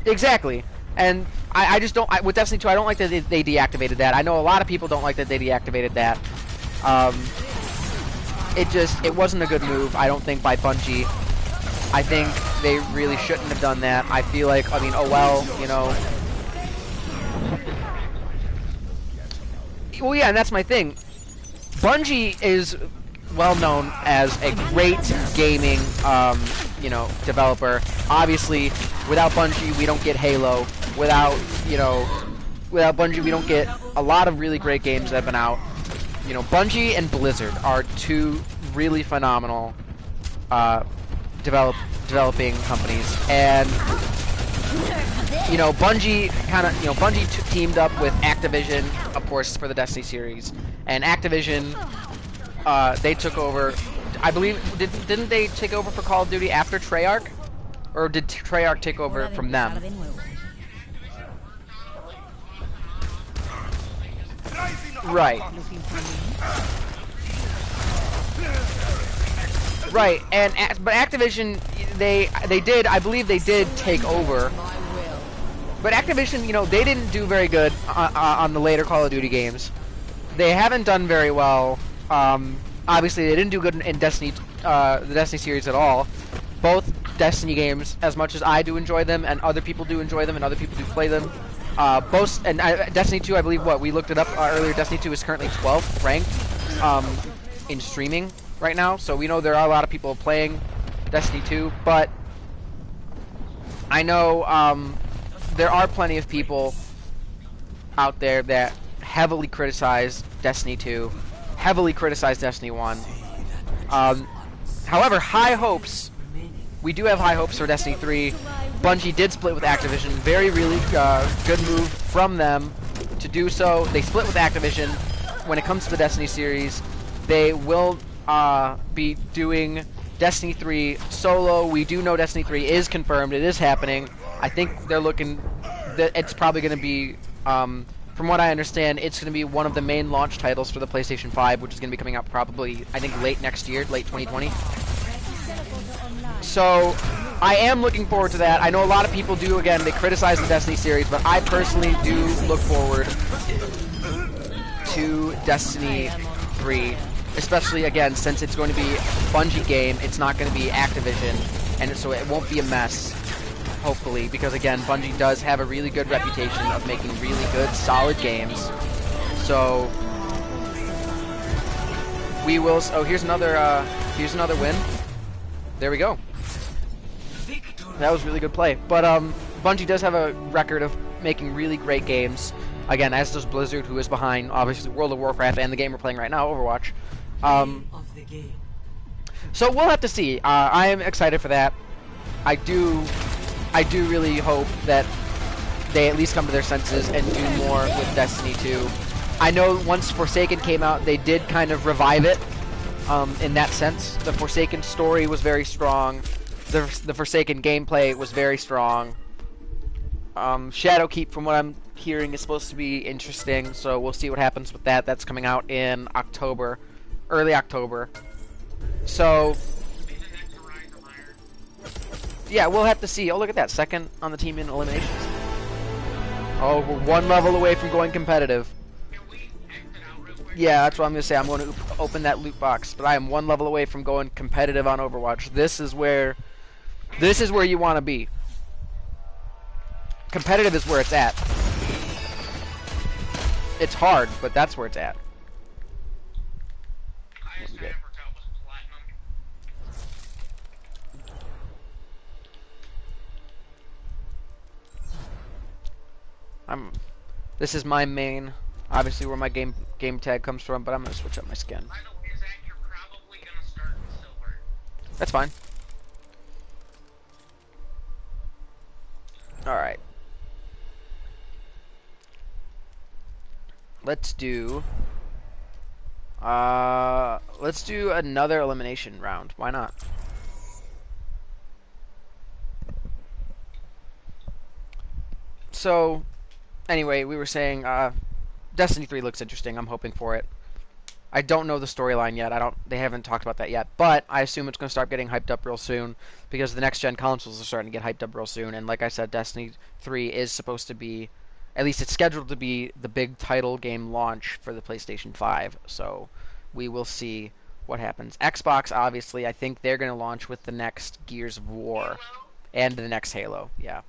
Exactly. And I just don't... with Destiny 2, I don't like that they deactivated that. I know a lot of people don't like that they deactivated that. It wasn't a good move, I don't think, by Bungie. I think they really shouldn't have done that. I feel like, I mean, oh well, you know... Well, yeah, and that's my thing. Bungie is well known as a great gaming, you know, developer. Obviously, without Bungie, we don't get Halo. Without Bungie, we don't get a lot of really great games that have been out. You know, Bungie and Blizzard are 2 really phenomenal developing companies, and you know, Bungie teamed up with Activision, of course, for the Destiny series, and Activision, they took over. I believe didn't they take over for Call of Duty after Treyarch, or did Treyarch take over from them? Right. Right, but Activision, they did, I believe they did take over. But Activision, you know, they didn't do very good on the later Call of Duty games. They haven't done very well. Obviously, they didn't do good in Destiny, the Destiny series at all. Both Destiny games, as much as I do enjoy them, and other people do enjoy them, and other people do play them. Destiny 2, I believe, we looked it up earlier, Destiny 2 is currently 12th ranked in streaming right now, so we know there are a lot of people playing Destiny 2, but I know there are plenty of people out there that heavily criticize Destiny 2, heavily criticize Destiny 1. However, we do have high hopes for Destiny 3. Bungie did split with Activision. Really good move from them to do so. They split with Activision. When it comes to the Destiny series, they will be doing Destiny 3 solo. We do know Destiny 3 is confirmed. It is happening. I think they're looking... It's probably going to be... from what I understand, it's going to be one of the main launch titles for the PlayStation 5, which is going to be coming out probably, I think, late next year, late 2020. So, I am looking forward to that. I know a lot of people do, again, they criticize the Destiny series, but I personally do look forward to Destiny 3. Especially, again, since it's going to be a Bungie game, it's not going to be Activision, and so it won't be a mess, hopefully, because, again, Bungie does have a really good reputation of making really good, solid games. So, we will... Oh, here's another win. There we go. That was really good play. But, Bungie does have a record of making really great games. Again, as does Blizzard, who is behind, obviously, World of Warcraft and the game we're playing right now, Overwatch. So we'll have to see. I am excited for that. I do really hope that they at least come to their senses and do more with Destiny 2. I know once Forsaken came out, they did kind of revive it in that sense. The Forsaken story was very strong. The Forsaken gameplay was very strong. Shadowkeep, from what I'm hearing, is supposed to be interesting, so we'll see what happens with that. That's coming out in October, early October. So, yeah, we'll have to see. Oh, look at that. Second on the team in eliminations. Oh, we're one level away from going competitive. Yeah, that's what I'm going to say. I'm going to open that loot box, but I am one level away from going competitive on Overwatch. This is where you want to be. Competitive is where it's at. It's hard, but that's where it's at. This is my main, obviously where my game tag comes from, but I'm gonna switch up my skin. By the way, Zach, you're probably gonna start in silver. That's fine. All right. Let's do another elimination round. Why not? So, anyway, we were saying Destiny 3 looks interesting. I'm hoping for it. I don't know the storyline yet. They haven't talked about that yet, but I assume it's going to start getting hyped up real soon because the next gen consoles are starting to get hyped up real soon. And like I said, Destiny 3 is supposed to be, at least it's scheduled to be, the big title game launch for the PlayStation 5. So we will see what happens. Xbox, obviously, I think they're going to launch with the next Gears of War Halo? and the next Halo. Yeah.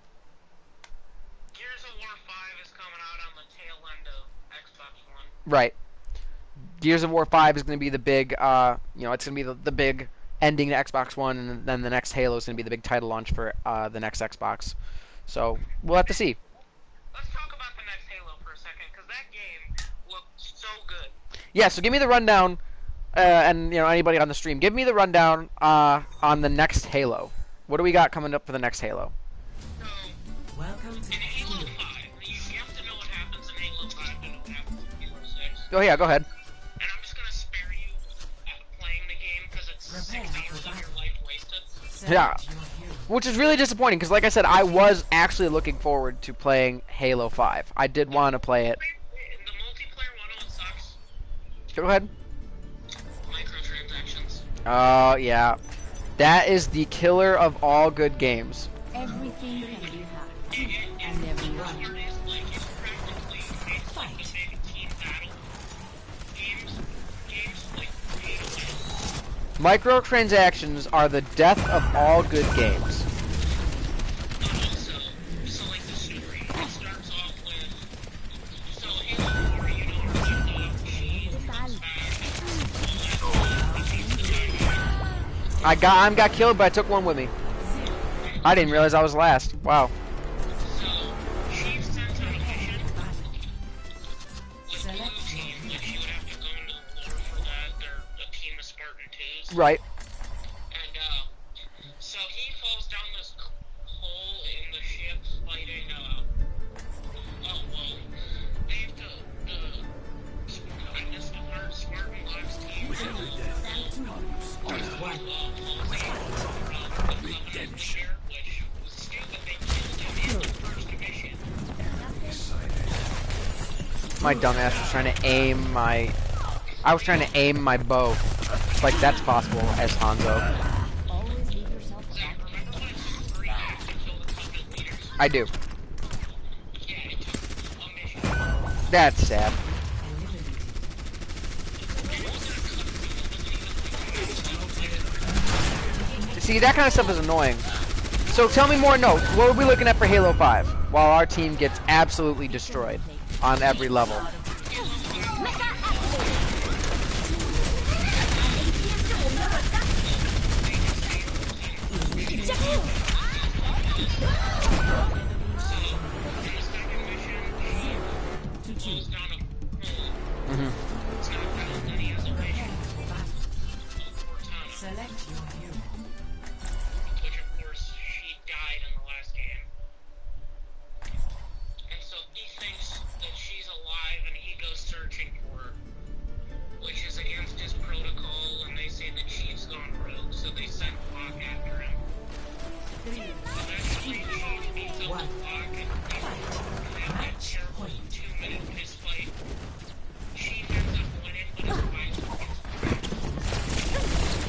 Gears of War 5 is coming out on the tail end of Xbox One. Right. Gears of War 5 is going to be the big, it's going to be the big ending to Xbox One, and then the next Halo is going to be the big title launch for the next Xbox. So we'll have to see. Let's talk about the next Halo for a second, because that game looked so good. Yeah, so give me the rundown, and anybody on the stream, give me the rundown on the next Halo. What do we got coming up for the next Halo? So, Welcome to in Halo 5, you have to know what happens in Halo 5 to know what happens in Halo 6. Oh yeah, go ahead. And I'm just going to spare you playing the game, because it's 6 hours of your life wasted. Yeah. Which is really disappointing, because like I said, I was actually looking forward to playing Halo 5. I did want to play it. The multiplayer 101 sucks. Go ahead. Microtransactions. Oh, yeah. That is the killer of all good games. Everything can be hacked. And everyone. Microtransactions are the death of all good games. I got killed, but I took one with me. I didn't realize I was last. Wow. Right. And, so he falls down this hole in the ship fighting, they have to, I guess the third Spartan Labs team. Redemption. Which was stupid, they killed him in the first mission. My dumbass was trying to aim my... I was trying to aim my bow. Like that's possible as Hanzo. I do. That's sad. See, that kind of stuff is annoying. So tell me more notes. What are we looking at for Halo 5? While our team gets absolutely destroyed on every level. Select your hero. Which of course she died in the last game. And so he thinks that she's alive and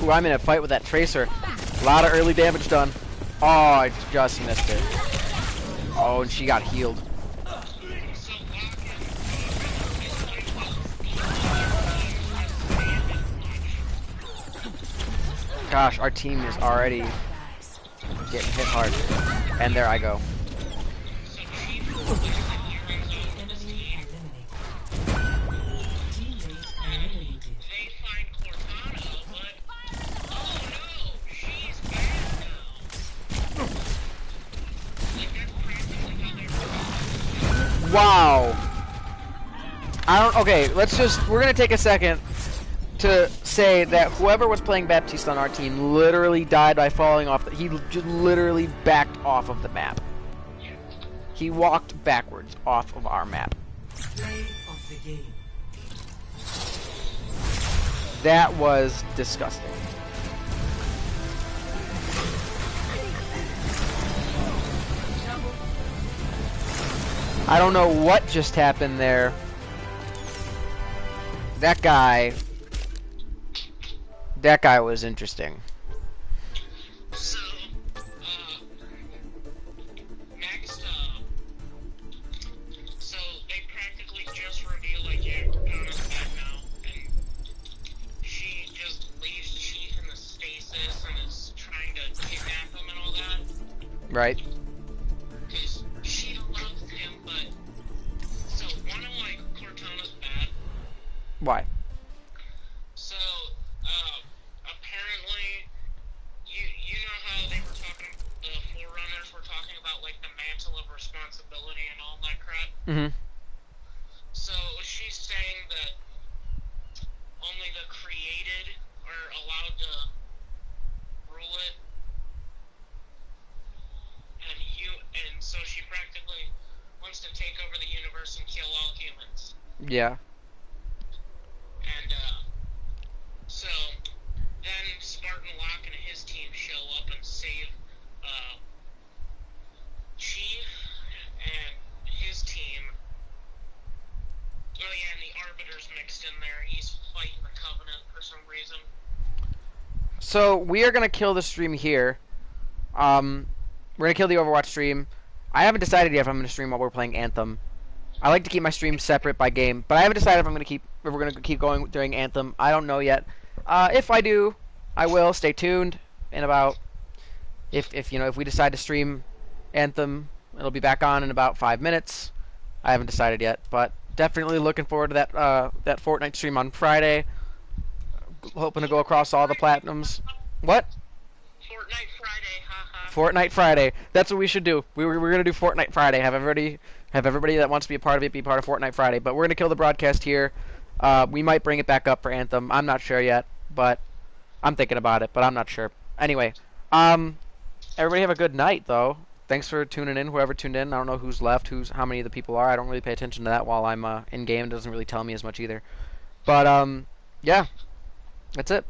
Ooh, I'm in a fight with that Tracer. A lot of early damage done. Oh, I just missed it. Oh, and she got healed. Gosh, our team is already getting hit hard. And there I go. Wow. Okay, we're gonna take a second to say that whoever was playing Baptiste on our team literally died by falling off. He just literally backed off of the map. He walked backwards off of our map. Play of the game. That was disgusting. I don't know what just happened there. That guy was interesting. So, next, so they practically just reveal, like, yeah, Cortana's back now, and she just leaves Chief in the stasis and is trying to kidnap him and all that. Right? Because she loves him, but, so, wanna, like, Cortana's bad? Why? So, apparently, you know how they were talking, the Forerunners were talking about, like, the mantle of responsibility and all that crap? Mm-hmm. So, she's saying that only the created are allowed to rule it, and so she practically wants to take over the universe and kill all humans. Yeah. And, so, then Spartan Locke and his team show up and save, Chief and his team. Oh yeah, and the Arbiter's mixed in there. He's fighting the Covenant for some reason. So we are gonna kill the stream here. We're gonna kill the Overwatch stream. I haven't decided yet if I'm gonna stream while we're playing Anthem. I like to keep my streams separate by game, but I haven't decided if we're gonna keep going during Anthem. I don't know yet. If I do, I will. Stay tuned. In about if we decide to stream Anthem, it'll be back on in about 5 minutes. I haven't decided yet, but definitely looking forward to that Fortnite stream on Friday. Hoping to go across all the platinums. What? Fortnite Friday, haha. Fortnite Friday. That's what we should do. We're gonna do Fortnite Friday. Have everybody that wants to be a part of it be part of Fortnite Friday. But we're gonna kill the broadcast here. We might bring it back up for Anthem. I'm not sure yet, but I'm thinking about it. But I'm not sure. Anyway, everybody have a good night though. Thanks for tuning in. Whoever tuned in. I don't know who's left. How many of the people are. I don't really pay attention to that while I'm in game. It doesn't really tell me as much either. But yeah, that's it.